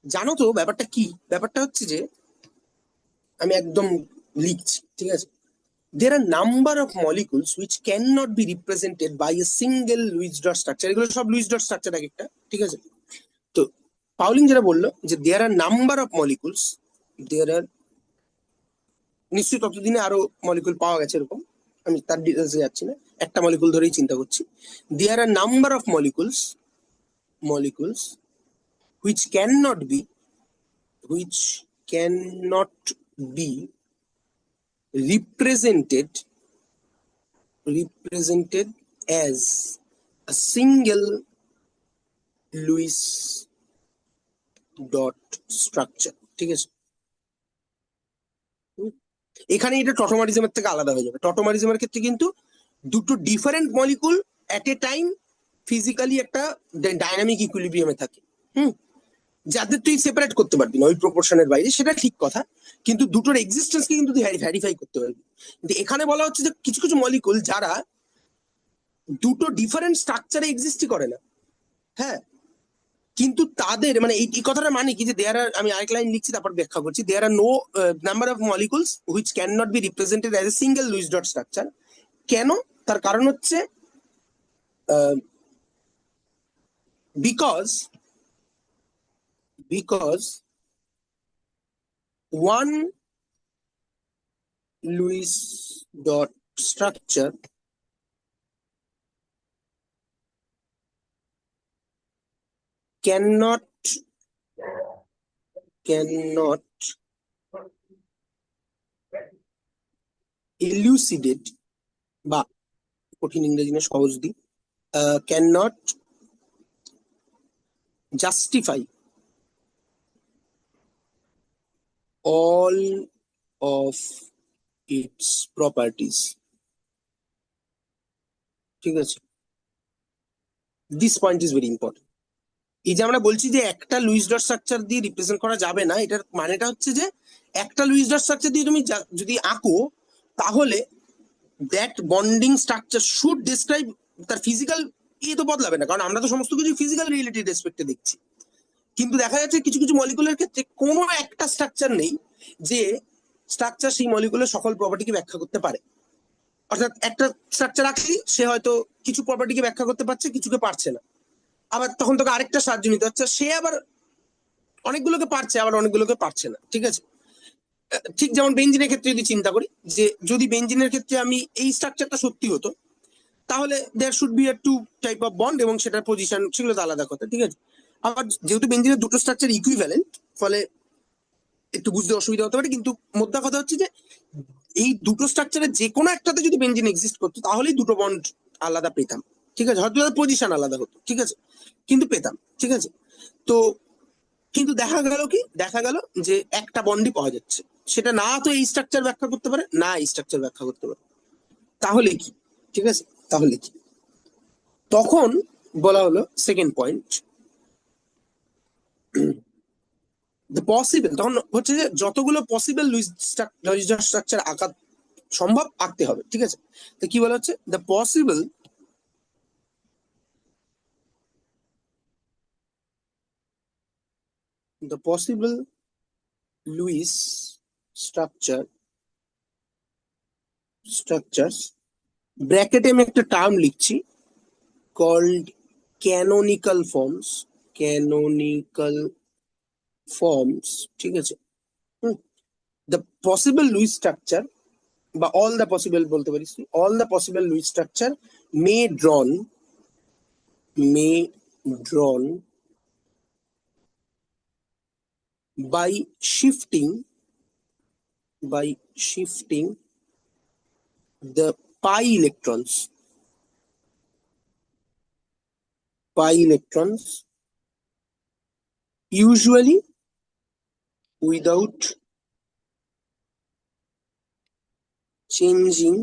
জানো তো ব্যাপারটা কি? ব্যাপারটা হচ্ছে যে, আমি একদম লিখছি, ঠিক আছে। There are number of molecules which cannot be represented by a single Lewis dot structure. এগুলো সব লুইস ডট স্ট্রাকচার এক একটা, ঠিক আছে। তো পাউলিং যেটা বললো যে দেয়ার আর নাম্বার অফ মলিকুলস, দেয়ার আর, নিশ্চয়ই ততদিনে আরো মলিকুল পাওয়া গেছে এরকম, আমি তার ডিটেলসে যাচ্ছি না, একটা মলিকুল ধরেই চিন্তা করছি। There are number of molecules which cannot be which cannot be represented as a single Lewis dot structure, ঠিক আছে। এখানে এটা টটোমারিজমের থেকে আলাদা হয়ে যাবে। টটোমারিজমের ক্ষেত্রে কিন্তু দুটো ডিফারেন্ট মলিকুল এট এ টাইম ফিজিক্যালি একটা ডাইনামিক ইকুইলিব্রিয়ামে থাকে, হুম, যাদের তুই সেপারেট করতে পারবি না ওই প্রপোর্শনের বাইরে, সেটা ঠিক কথা, কিন্তু দুটোর এক্সিস্টেন্সকে কিন্তু তুই ভ্যারিফাই করতে পারবি। কিন্তু এখানে বলা হচ্ছে যে কিছু কিছু মলিকুল যারা দুটো ডিফারেন্ট স্ট্রাকচারে এক্সিস্টই করে না, হ্যাঁ, কিন্তু তাদের মানে এই কথাটা মানে কি, যে দেয়ার আর, আমি আরেক লাইন লিখছি তারপর ব্যাখ্যা করছি, there are no number of molecules which can not be represented as a single Lewis dot structure. কেন? তার কারণ হচ্ছে because because one Lewis dot structure cannot cannot elucidate, বা কঠিন ইংরেজি না, সহজ দিই, cannot justify all of its properties, ঠিক আছে। This point is very important. এই যে আমরা বলছি যে একটা লুইস ডট স্ট্রাকচার দিয়ে রিপ্রেজেন্ট করা যাবে না, এটার মানেটা হচ্ছে যে একটা লুইস ডট স্ট্রাকচার দিয়ে তুমি যদি আঁকো, তাহলে that bonding structure should describe তার ফিজিক্যাল, তো বদলাবে না, কারণ আমরা তো সমস্ত কিছু ফিজিক্যাল রিয়েলিটির রেসপেক্টে দেখছি। কিন্তু দেখা যাচ্ছে কিছু কিছু মলিকুলের ক্ষেত্রে কোনো একটা স্ট্রাকচার নেই যে স্ট্রাকচার সেই মলিকুলের সকল প্রপার্টিকে ব্যাখ্যা করতে পারে। অর্থাৎ একটা স্ট্রাকচার রাখলি, সে হয়তো কিছু প্রপার্টিকে ব্যাখ্যা করতে পারছে, কিছুকে পারছে না, আবার তখন তোকে আরেকটা সাহায্য নিতে হচ্ছে, সে আবার অনেকগুলোকে পারছে, আবার অনেকগুলোকে পারছে না, ঠিক আছে। ঠিক যেমন বেঞ্জিনের ক্ষেত্রে যদি চিন্তা করি, যে যদি বেঞ্জিনের ক্ষেত্রে আমি এই স্ট্রাকচারটা সত্যি হতো, তাহলে there should be two type of bond, এবং সেটার পজিশন সেগুলো তো আলাদা কথা, ঠিক আছে। আবার যেহেতু বেঞ্জিনের দুটো স্ট্রাকচার ইকুইভ্যালেন্ট, ফলে একটু বুঝতে অসুবিধা হতে পারে, কিন্তু মোদ্দা কথা হচ্ছে যে এই দুটো স্ট্রাকচারের যে কোনো একটাতে যদি বেঞ্জিন এক্সিস্ট করতো, তাহলেই দুটো বন্ড আলাদা পেতাম, ঠিক আছে। হয়তো তাদের পজিশন আলাদা হতো, ঠিক আছে, কিন্তু পেতাম, ঠিক আছে। তো কিন্তু দেখা গেল যে একটা বন্ডই পাওয়া যাচ্ছে, সেটা না তো এই স্ট্রাকচার ব্যাখ্যা করতে পারে, না এই স্ট্রাকচার ব্যাখ্যা করতে পারে। তাহলে কি? ঠিক আছে, তাহলে কি? তখন বলা হলো সেকেন্ড পয়েন্ট, দ্য পসিবল, তখন হচ্ছে যে যতগুলো পসিবল লুইস স্ট্রাকচার আঁকা সম্ভব আঁকতে হবে, ঠিক আছে। তো কি বলা হচ্ছে, দ্য পসিবল লুইস স্ট্রাকচার্স, ব্র্যাকেটে আমি একটা টার্ম লিখছি, called canonical forms, canonical forms, ঠিক আছে। দ্য পসিবল লুইস স্ট্রাকচার বা অল দ্য পসিবল বলতে পারিস, all the possible Lewis structure may drawn by shifting the pi electrons usually without changing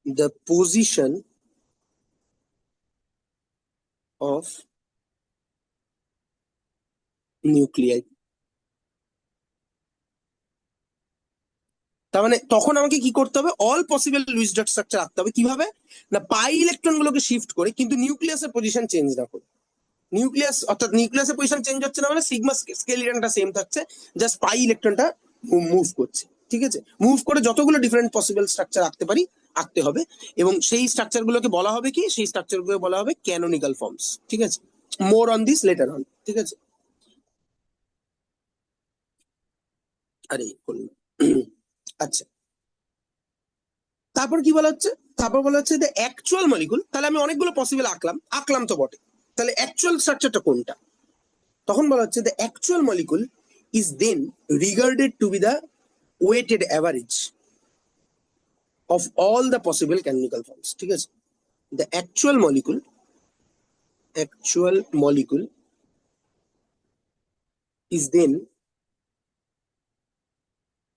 the position of nuclei। তার মানে তখন আমাকে কি করতে হবে, all possible Luis dot structure রাখতে হবে। কিভাবে না, পাই ইলেকট্রন গুলোকে শিফট করে কিন্তু নিউক্লিয়াসের পজিশন চেঞ্জ না করে। নিউক্লিয়াস অর্থাৎ নিউক্লিয়াসের পজিশন চেঞ্জ হচ্ছে না, মানে সিগমা স্কেলিটনটা সেম থাকছে, জাস্ট পাই ইলেকট্রনটা মুভ করছে, ঠিক আছে। মুভ করে যতগুলো ডিফারেন্ট পসিবল স্ট্রাকচার রাখতে পারি আঁকতে হবে, এবং সেই স্ট্রাকচার গুলোকে বলা হবে কি, সেই স্ট্রাকচার গুলোকে বলা হবে ক্যানোনিক্যাল ফর্মস, ঠিক আছে। More on this letter on, ঠিক আছে। আরে করলাম। আচ্ছা, তারপর কি বলা হচ্ছে, তারপর বলা হচ্ছে যে অ্যাকচুয়াল মলিকুল। তাহলে আমি অনেকগুলো পসিবল আঁকলাম তো বটে, তাহলে অ্যাকচুয়াল স্ট্রাকচারটা কোনটা? তখন বলা হচ্ছে the actual molecule is then regarded to be the weighted average of all the possible canonical forms, ঠিক আছে। The actual molecule is then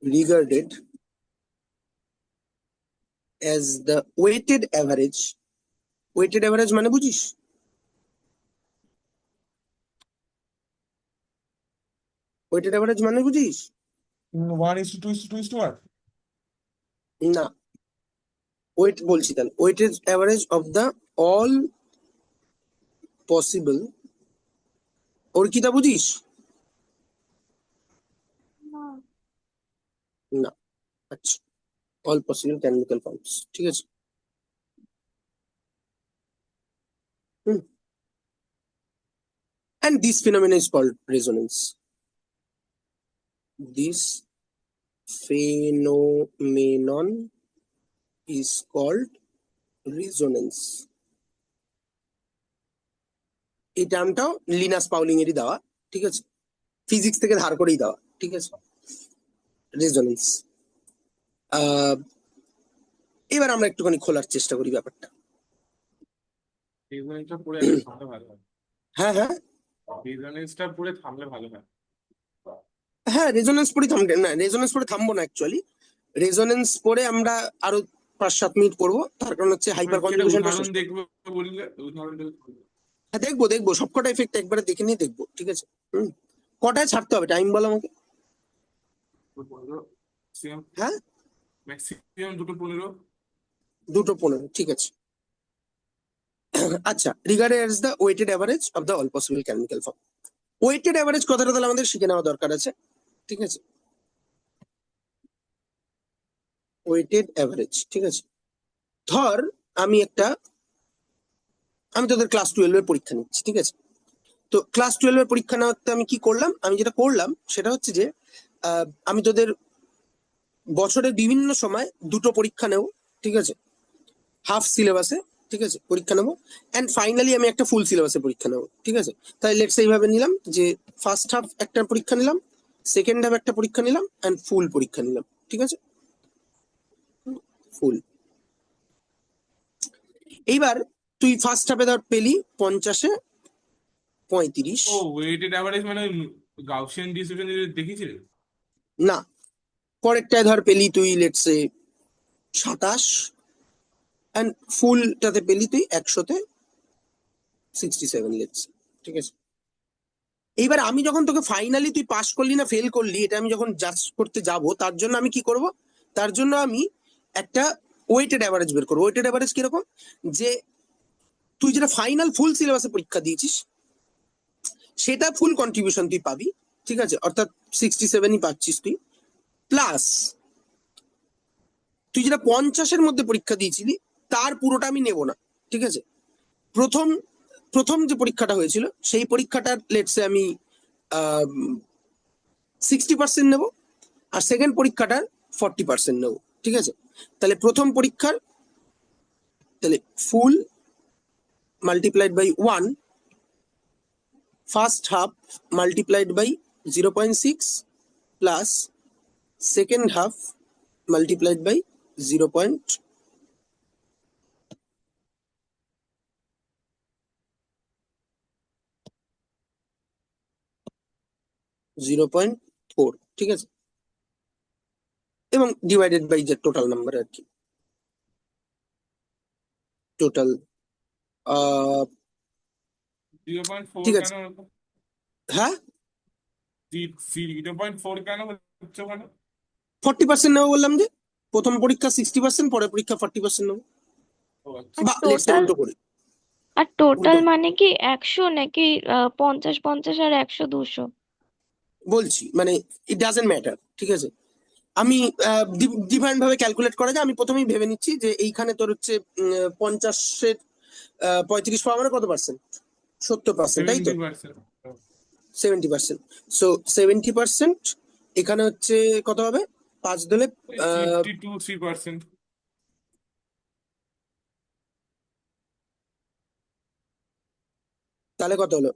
regarded as the weighted average. Weighted average মানে বুঝিস? ওয়েটেড অ্যাভারেজ মানে বুঝিস? 1:2:2:1। না, wait বলছি তাহলে, weighted average of the all possible, ওর কিটা বুঝিস? না, আচ্ছা, অল পসিবল ক্যানোনিক্যাল ফর্মস, ঠিক আছে। And this phenomenon is called resonance. This phenomenon is called resonance. এই টার্মটাও লিনাস পাউলিং এরই দেওয়া, ঠিক আছে, ফিজিক্স থেকে ধার করেই দেওয়া, ঠিক আছে, রেজোনেন্স। এবার আমরা একটুখানি খোলার চেষ্টা করি ব্যাপারটা। রেজোনেন্সটা পড়ে একটু থামলে ভালো হয়। হ্যাঁ হ্যাঁ রেজোনেন্সটা পড়ে থামলে ভালো হয়। হ্যাঁ, রেজোনেন্স পড়ে থামবে না, রেজোনেন্স পড়ে থামবো না অ্যাকচুয়ালি। রেজোনেন্স পড়ে আমরা আরো 5-7 মিনিট পড়বো, তার কারণ হচ্ছে হাইপার একটা কনজুগেশনটা উদাহরণ শেষ। দেখবো বললে, উদাহরণ দেখবো। হ্যাঁ, দেখবো সবকটা এফেক্ট একবারে দেখে নিয়ে দেখবো, ঠিক আছে। কটায় ছাড়তে হবে টাইম বলো আমাকে। 15 সেম, হ্যাঁ, ম্যাক্সিমাম 2:15। 2:15, ঠিক আছে। আচ্ছা, regarded as the weighted average of the all possible chemical form. Weighted average কথাটা তাহলে আমাদের শিখে নেওয়া দরকার আছে, ঠিক আছে। ওয়েটেড অ্যাভারেজ, ঠিক আছে। ধর আমি তোদের ক্লাস 12 এর পরীক্ষা নিচ্ছি, ঠিক আছে। তো ক্লাস 12 এর পরীক্ষা নেওয়াতে আমি কি করলাম, আমি যেটা করলাম সেটা হচ্ছে যে আমি তোদের বছরের বিভিন্ন সময় দুটো পরীক্ষা নেব, ঠিক আছে, হাফ সিলেবাসে, ঠিক আছে, পরীক্ষা নেবো। অ্যান্ড ফাইনালি আমি একটা ফুল সিলেবাসে পরীক্ষা নেবো, ঠিক আছে। তাই লেটস এইভাবে নিলাম যে ফার্স্ট হাফ একটা পরীক্ষা নিলাম, সেকেন্ড হাফ একটা পরীক্ষা নিলাম, অ্যান্ড ফুল পরীক্ষা নিলাম, ঠিক আছে, ফুল। এইবার তুই ফার্স্ট হাফে ধর পেলি 50-এ 35। ও, ওয়েটেড অ্যাভারেজ মানে গাউসিয়ান ডিস্ট্রিবিউশন দেখেছিলে? না, পরেরটায় ধর পেলি তুই লেটসে 27, অ্যান্ড ফুলটাতে পেলি তুই 100-তে 67 লেটস, ঠিক আছে। এইবার আমি যখন তোকে ফাইনালি তুই পাস করলি না ফেল করলি, এটা আমি যখন জাজ করতে যাব, তার জন্য আমি কি করব, তার জন্য আমি একটা ওয়েটেড অ্যাভারেজ বের করবো। ওয়েটেড অ্যাভারেজ কিরকম, যে তুই যেটা ফাইনাল ফুল সিলেবাসে পরীক্ষা দিয়েছিস সেটা ফুল কন্ট্রিবিউশন তুই পাবি, ঠিক আছে, অর্থাৎ 67ই পাচ্ছিস তুই, প্লাস তুই যেটা 50-এর মধ্যে পরীক্ষা দিয়েছিলি তার পুরোটা আমি নেব না, ঠিক আছে। প্রথম প্রথম যে পরীক্ষাটা হয়েছিল সেই পরীক্ষাটার লেটসে আমি 60% নেব, আর সেকেন্ড পরীক্ষাটার 40% নেব। ঠিক আছে, তাহলে প্রথম পরীক্ষার তাহলে full multiplied by 1, first half multiplied by 0.6 plus second half multiplied by 0.4। ঠিক আছে, এবং ডিভাইডেড বাই যে টোটাল নাম্বার আর কি, টোটাল। 0.4 ঠিক আছে, কেন হতো? হ্যাঁ 0.4 কেন হচ্ছে ওখানে? 40% নেবো বললাম যে, প্রথম পরীক্ষা 60%, পরের পরীক্ষা 40% নেবো, ও আচ্ছা। আর বা লেটসে টোটাল উল্টো করে। আর টোটাল উল্টো মানে কি 100 নাকি 50 50 আর 100 200? বলছি, মানে ইট ডাজেন্ট ম্যাটার। ঠিক আছে, আমি ডিফারেন্ট ভাবে ক্যালকুলেট করা যায়। আমি প্রথমেই ভেবে নিচ্ছি যে এইখানে তোর হচ্ছে 50-এর 35 পাওয়া মানে কত পার্সেন্ট? 70%, তাই তো? 70%। 70%। সো 70% এখানে হচ্ছে কত হবে? 5 দিলে 52-3%। তাহলে কত হলো?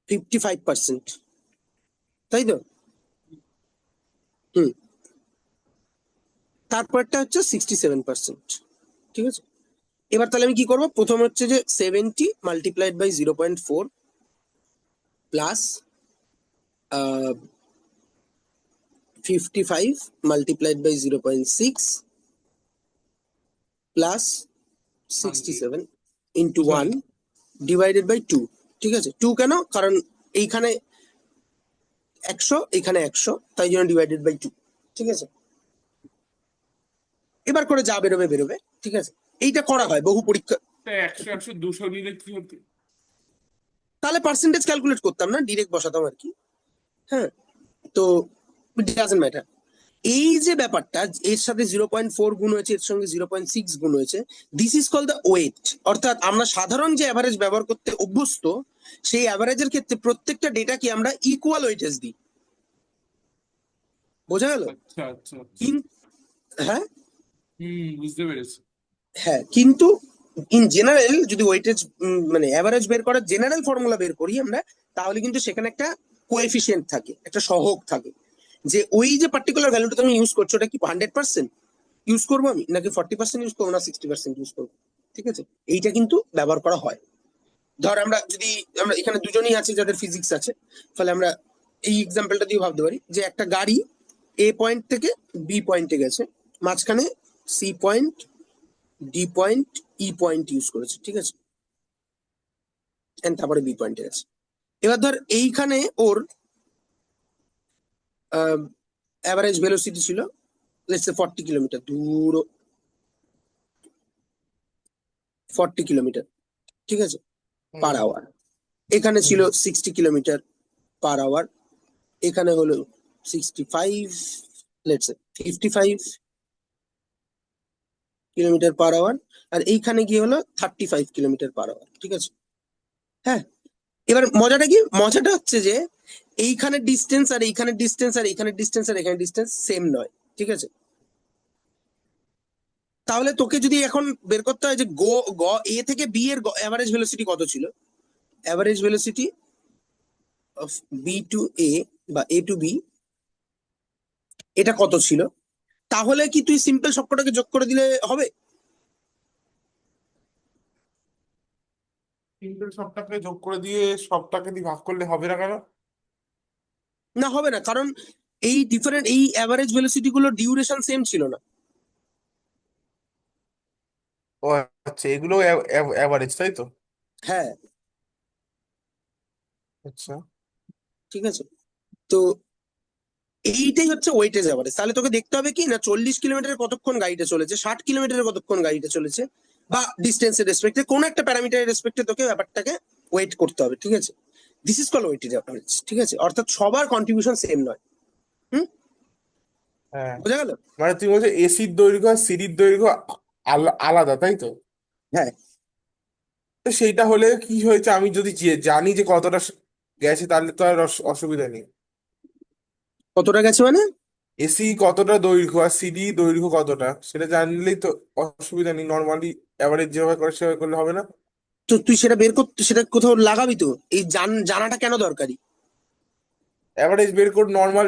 55%, তাই তো? হুম, তারপরটা হচ্ছে 67%। ঠিক আছে, এবার তাহলে আমি কি করবো? প্রথম হচ্ছে যে 70 multiplied by 0.4 plus 55 multiplied by 0.6 plus 100। 67 into one sorry. Divided by 2। ঠিক আছে, 2 কেন? কারণ এইখানে 100, এখানে 100, তাই জন্য ডিভাইডেড বাই 2। ঠিক আছে, এবার করে যা বেরোবে বেরোবে। ঠিক আছে, এইটা করা হয় বহু পরীক্ষা। 100 100 200 নিলে কি হতো? তাহলে পার্সেন্টেজ ক্যালকুলেট করতাম না, ডিরেক্ট বসাতাম আর কি। হ্যাঁ, তো ইট ডাজন্ট ম্যাটার। এই যে ব্যাপারটা, এর সাথে 0.4 গুণ হয়েছে, এর সঙ্গে 0.6 গুণ হয়েছে, this is call the weight. অর্থাৎ আমরা সাধারণ যে অ্যাভারেজ ব্যবহার করতে অভ্যস্ত, সেই অ্যাভারেজের ক্ষেত্রে প্রত্যেকটা ডেটাকে আমরা ইকুয়াল ওয়েটেজ দিই। বোঝা গেল? আচ্ছা আচ্ছা আচ্ছা। হ্যাঁ, বুঝতে পেরেছি। হ্যাঁ, কিন্তু ইন জেনারেল যদি ওয়েটেজ মানে অ্যাভারেজ বের করার জেনারেল ফর্মুলা বের করি আমরা, তাহলে কিন্তু সেখানে একটা কোএফিসিয়েন্ট থাকে, একটা সহগ থাকে, যে ওই যে পার্টিকুলার ভ্যালুটা তুমি ইউজ করছো, ওটা কি 100% ইউজ করবো আমি, নাকি 40% ইউজ করবো, না 60% ইউজ করবো। ঠিক আছে, এইটা কিন্তু ব্যবহার করা হয়। ধর আমরা যদি, আমরা এখানে দুজনেই আছি যাদের ফিজিক্স আছে, ফলে আমরা এই এক্সাম্পলটা দিয়ে ভাবতে পারি যে একটা গাড়ি এ পয়েন্ট থেকে বি পয়েন্টে গেছে, মাঝখানে C point, D point, E point use করেছে। ঠিক আছে, and তারপরে বি পয়েন্টে গেছে। এবার ধর এইখানে ওর অ্যাভারেজ ভেলোসিটি ছিল লেটস সে 40 কিলোমিটার দূর, 40 কিলোমিটার, ঠিক আছে, পার হুম আওয়ার। এখানে ছিল হুম 60 কিলোমিটার পার আওয়ার, এখানে হলো 65, let's say 55 kilometre per hour, আর এইখানে গিয়ে হলো 35 কিলোমিটার পার আওয়ার। ঠিক আছে, হ্যাঁ। এবার মজাটা কি? মজাটা হচ্ছে যে এইখানে ডিস্টেন্স আর এইখানে ডিস্টেন্স আর এইখানে ডিস্টেন্স আর এখানে ডিস্টেন্স সেম নয়। ঠিক আছে, তাহলে তোকে যদি এখন বের করতে হয় যে গো গ এ থেকে বি এর অ্যাভারেজ ভেলোসিটি কত ছিল, average velocity of B to A বা এ টু বি, এটা কত ছিল, তাহলে কি তুই সিম্পল সবকটাকে যোগ করে দিলে হবে? কিন্তু সবটাকে যোগ করে দিয়ে সবটাকে দিয়ে ভাগ করলে হবে না কেন? না, হবে না, কারণ এই ডিফারেন্ট এই অ্যাভারেজ ভেলোসিটি গুলোর ডিউরেশন সেম ছিল না। ও আচ্ছা, এগুলো অ্যাভারেজ তাই তো? হ্যাঁ, আচ্ছা। ঠিক আছে, তো এইটাই হচ্ছে ওয়েটেজ অ্যাভারেজ। তাহলে তোকে দেখতে হবে কি না, 40 কিলোমিটারে কতক্ষণ গাড়িটা চলেছে, 60 কিলোমিটারে কতক্ষণ গাড়িটা চলেছে, বা ডিস্টেন্সের রেসপেক্টে কোনো একটা প্যারামিটারের রেসপেক্টে তোকে ব্যাপারটাকে ওয়েট করতে হবে। ঠিক আছে, this is call weightage average. ঠিক আছে, অর্থাৎ সবার কন্ট্রিবিউশন সেম নয়। হুম, হ্যাঁ, বোঝা গেল? মানে তুমি বলছো এসির দৈর্ঘ্য আর সিডির দৈর্ঘ্য আলাদা তাই তো? হ্যাঁ, তো সেইটা হলে কি হয়েছে, আমি যদি জানি যে কতটা গেছে, তাহলে তো আর অসুবিধা নেই। কতটা গেছে মানে? এসি কতটা দৈর্ঘ্য আর সিডি দৈর্ঘ্য কতটা, সেটা জানলেই তো অসুবিধা নেই। নর্মালি অ্যাভারেজ যেভাবে করে সেভাবে করলে হবে না? তো তুই সেটা বের করতে, সেটা কোথাও লাগাবি তো, এই জানাটা কেন দরকারি? অ্যাভারেজ বের করে নর্মাল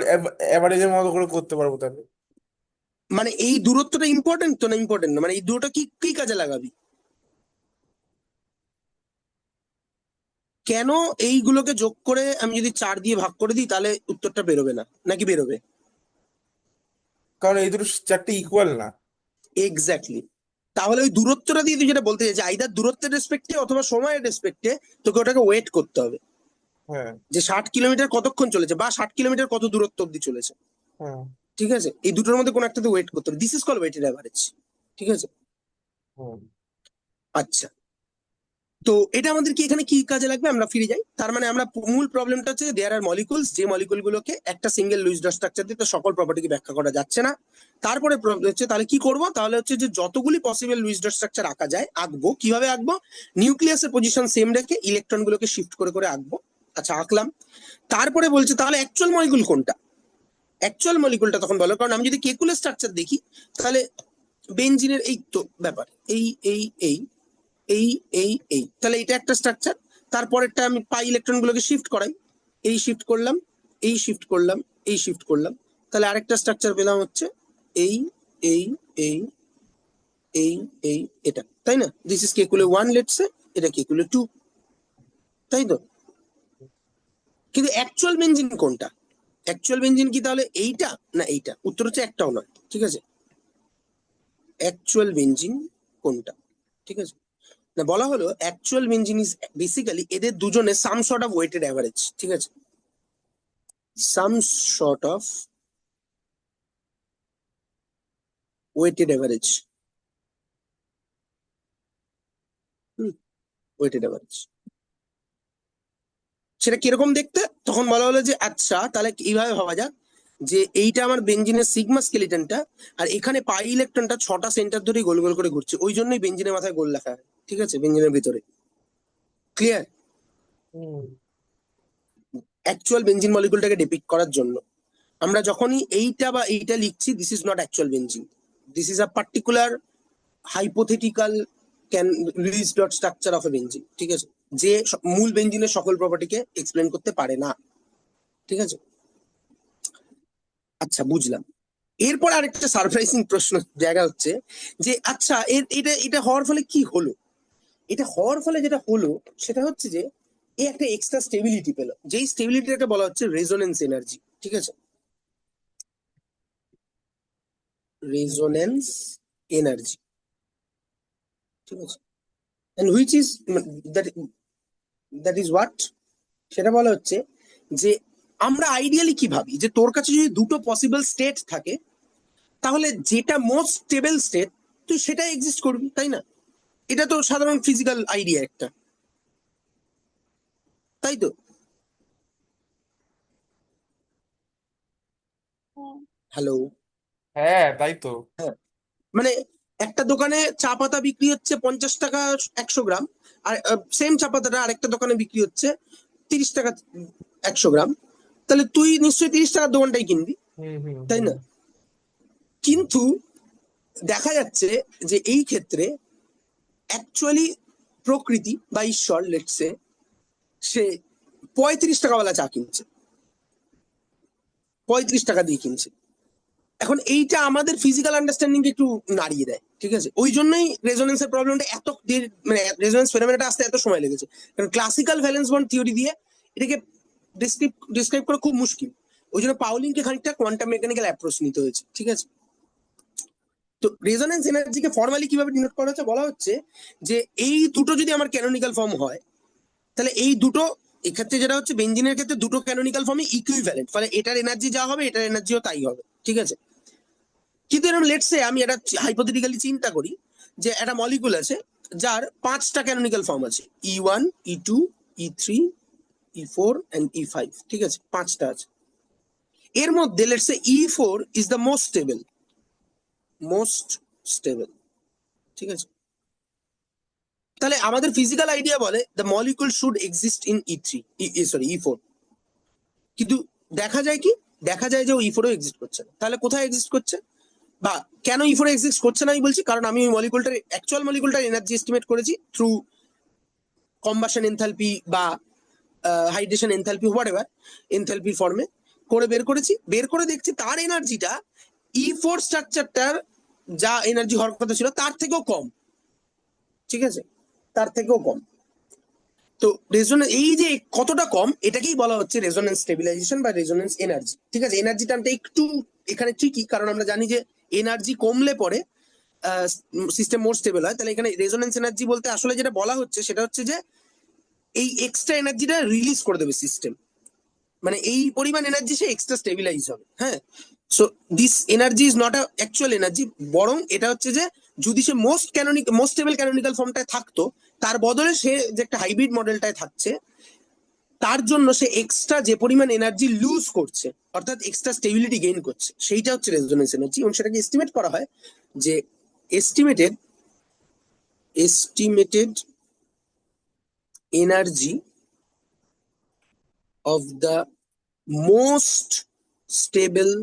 অ্যাভারেজের মতো করে করতে পারবো তাহলে। মানে এই দূরত্বটা ইম্পর্টেন্ট তো, না ইম্পর্টেন্ট না, মানে এই দূরটা কি কি কাজে লাগাবি? কেন এইগুলোকে যোগ করে আমি যদি 4 দিয়ে ভাগ করে দিই তাহলে উত্তরটা বেরোবে না, নাকি বেরোবে? কারণ এই দুটো চারটে ইকুয়াল না। এক্স্যাক্টলি। তাহলে ওই দূরত্বটা দিয়ে তুই যেটা বলতে চাইছিস, আইদার দূরত্বের রেসপেক্টে অথবা সময়ের রেসপেক্টে তোকে ওটাকে ওয়েট করতে হবে, হ্যাঁ। যে 60 কিলোমিটার কতক্ষণ চলেছে বা 60 কিলোমিটার কত দূরত্ব অব্দি চলেছে। হ্যাঁ। ঠিক আছে, এই দুটোর মধ্যে কোনো একটাতে ওয়েট করতে হবে, this is call weighted average. ঠিক আছে। হুম। আচ্ছা, তো এটা আমাদের কি এখানে কি কাজে লাগবে, আমরা ফিরে যাই। তার মানে আমরা মূল প্রবলেমটা হচ্ছে দেয়ার আর মলিকুলস, যে মলিকুল গুলোকে একটা সিঙ্গেল লুইস ডট স্ট্রাকচার দিয়ে তো সকল প্রপার্টিকে ব্যাখ্যা করা যাচ্ছে না। তারপরে problem হচ্ছে তাহলে কি করব, তাহলে হচ্ছে যে যতগুলি পসিবল লুইস ডট স্ট্রাকচার আঁকা যায় আঁকবো। কিভাবে আঁকবো? নিউক্লিয়াসের পজিশন সেম রেখে ইলেকট্রন গুলোকে শিফট করে করে আঁকবো। আচ্ছা, আঁকলাম। তারপরে বলছে তাহলে অ্যাকচুয়াল মলিকুল কোনটা? অ্যাকচুয়াল মলিকুলটা তখন বলো, কারণ আমি যদি কেকুলের স্ট্রাকচার দেখি তাহলে বেনজিনের এই তো ব্যাপার, এই এই এই এই এই তাহলে এটা একটা স্ট্রাকচার। তারপরেরটা আমি পাই ইলেকট্রন গুলোকে শিফট করাই, এই শিফট করলাম, এই শিফট করলাম, এই শিফট করলাম, তাহলে আরেকটা স্ট্রাকচার পেলাম হচ্ছে এই এই এই এই এই এটা, তাই না? This is Kekule 1, let's say এটা কেকুলে 2, তাই তো? কিন্তু অ্যাকচুয়াল বেনজিন কোনটা? অ্যাকচুয়াল বেনজিন কি তাহলে এইটা না এইটা? উত্তর হচ্ছে একটাও নয়। ঠিক আছে, অ্যাকচুয়াল বেনজিন কোনটা? ঠিক আছে, না বলা হলো অ্যাকচুয়াল বেনজিন ইজ বেসিক্যালি এদের দুজনের some sort of weighted average. ঠিক আছে, some sort of weighted average. Weighted average সেটা কিরকম দেখতে? তখন বলা হলো যে আচ্ছা তাহলে এইভাবে ভাবা যাক, যে এইটা আমার বেঞ্জিনের সিগমা স্কেলিটনটা, আর এখানে পাই ইলেকট্রনটা 6টা সেন্টার ধরে গোল গোল করে ঘুরছে, ওই জন্যই বেঞ্জিনের মাথায় গোল লেখা হয়। ঠিক আছে, বেঞ্জিনের ভিতরে। ক্লিয়ার? হুম। অ্যাকচুয়াল বেঞ্জিন মলিকুলটাকে ডিপিক্ট করার জন্য আমরা যখনই এইটা বা এইটা লিখছি, this is not actual benzene, this is a particular hypothetical can Luis dot structure of A benzene. ঠিক আছে, যে মূল বেঞ্জিনের সকল প্রপার্টিকে এক্সপ্লেন করতে পারে না। ঠিক আছে, আচ্ছা বুঝলাম। এরপর আরেকটা সারপ্রাইজিং প্রশ্ন জায়গা হচ্ছে যে আচ্ছা এটা এটা হওয়ার ফলে কি হলো? এটা হওয়ার ফলে যেটা হলো সেটা হচ্ছে যে এ একটা এক্সট্রা স্টেবিলিটি পেলো, যেই স্টেবিলিটিটাকে বলা হচ্ছে রেজোনেন্স এনার্জি। ঠিক আছে, রেজোনেন্স এনার্জি। ঠিক আছে, and which is that, that is what, সেটা বলা হচ্ছে যে আমরা আইডিয়ালি কি ভাবি, যে তোর কাছে যদি দুটো পসিবল স্টেট থাকে তাহলে যেটা মোস্ট স্টেবল স্টেট তুই সেটা এক্সিস্ট করবি, তাই না? এটা তো সাধারণ ফিজিক্যাল আইডিয়া একটা, তাই তো? হ্যাঁ। হ্যালো? হ্যাঁ, তাই তো। হ্যাঁ, মানে একটা দোকানে চা পাতা বিক্রি হচ্ছে 50 টাকা 100 গ্রাম, আর সেম চা পাতাটা আরেকটা দোকানে বিক্রি হচ্ছে 30 টাকা 100 গ্রাম, তাহলে তুই নিশ্চয়ই 30 টাকার দোকানটাই কিনবি, হুম, হুম, তাই হুম। না? কিন্তু দেখা যাচ্ছে যে এই ক্ষেত্রে অ্যাকচুয়ালি প্রকৃতি বা ঈশ্বর লেটসে সে 35 টাকাওয়ালা চা কিনছে, 35 টাকা দিয়ে কিনছে। এখন এইটা আমাদের ফিজিক্যাল আন্ডারস্ট্যান্ডিং একটু নাড়িয়ে দেয়। ঠিক আছে, ওই জন্যই রেজোনেন্সের প্রবলেমটা এত মানে রেজোনেন্স ফেনোমেনাটা আসতে এত সময় লেগেছে, কারণ ক্লাসিক্যাল ভ্যালেন্স বন্ড থিওরি দিয়ে এটাকে ডিসক্রাইব করা খুব মুশকিল। ওই জন্য পাউলিংকে খানিকটা কোয়ান্টাম মেকানিক্যাল অ্যাপ্রোচ নিতে হয়েছে। ঠিক আছে, তো রেজোনেন্স এনার্জিকে ফর্মালি কিভাবে ডিনোট করা হচ্ছে, বলা হচ্ছে যে এই দুটো যদি আমার ক্যানোনিক্যাল ফর্ম হয় তাহলে এই দুটো, এক্ষেত্রে যেটা হচ্ছে বেঞ্জিনের ক্ষেত্রে দুটো ক্যানোনিক্যাল ফর্মই ইকুইভ্যালেন্ট, ফলে এটার এনার্জি যা হবে এটার এনার্জিও তাই হবে। ঠিক আছে, কিন্তু এরকম লেটসে আমি এটা হাইপোথেটিক্যালি চিন্তা করি যে একটা মলিকুল আছে যার 5টা ক্যানোনিক্যাল ফর্ম আছে, E1, E2, E3, E4 and E5। ঠিক আছে, 5টা আছে। এর মধ্যে let's say E4 is the most stable, most stable. ঠিক আছে, তাহলে আমাদের ফিজিক্যাল আইডিয়া বলে the molecule should exist in E4, কিন্তু দেখা যায় কি, দেখা যায় যে ও E4 এক্সিস্ট করছে না। তাহলে কোথায় এক্সিস্ট করছে, বা কেন E4 এক্সিস্ট করছে না আমি বলছি, কারণ আমি ওই মলিকুলটার অ্যাকচুয়াল মলিকুলটার এনার্জি এস্টিমেট করেছি থ্রু কম্বাশন এনথালপি বা হাইড্রেশন এনথালপি, হোয়াটএভার এনথালপির ফর্মে করে বের করে দেখছি তার এনার্জিটা E4 স্ট্রাকচারটার যা এনার্জি হওয়ার কথা ছিল তার থেকেও কম। ঠিক আছে, তার থেকেও কম। তো রেজোনেন্স, এই যে কতটা কম, এটাকেই বলা হচ্ছে রেজোনেন্স স্টেবিলাইজেশন বা রেজোনেন্স এনার্জি। ঠিক আছে, এনার্জি টার্মটা একটু এখানে ট্রিকি, কারণ আমরা জানি যে এনার্জি কমলে পরে সিস্টেম মোর স্টেবল হয়। তাহলে এখানে রেজোনেন্স এনার্জি বলতে আসলে যেটা বলা হচ্ছে সেটা হচ্ছে যে এই এক্সট্রা এনার্জিটা রিলিজ করে দেবে সিস্টেম, মানে এই পরিমাণ এনার্জি সে এক্সট্রা স্টেবিলাইজ হবে। হ্যাঁ, so this energy is not a actual energy, বরং এটা হচ্ছে যে যদি সে মোস্ট স্টেবল ক্যানোনিক্যাল ফর্মটায় থাকতো, তার বদলে সে যে একটা হাইব্রিড মডেলটায় থাকছে, তার জন্য সে এক্সট্রা যে পরিমাণ এনার্জি লুজ করছে, অর্থাৎ এক্সট্রা স্টেবিলিটি গেইন করছে, সেইটা হচ্ছে রেজোনেন্স এনার্জি। এবং সেটাকে এস্টিমেট করা হয় যে estimated energy of the most stable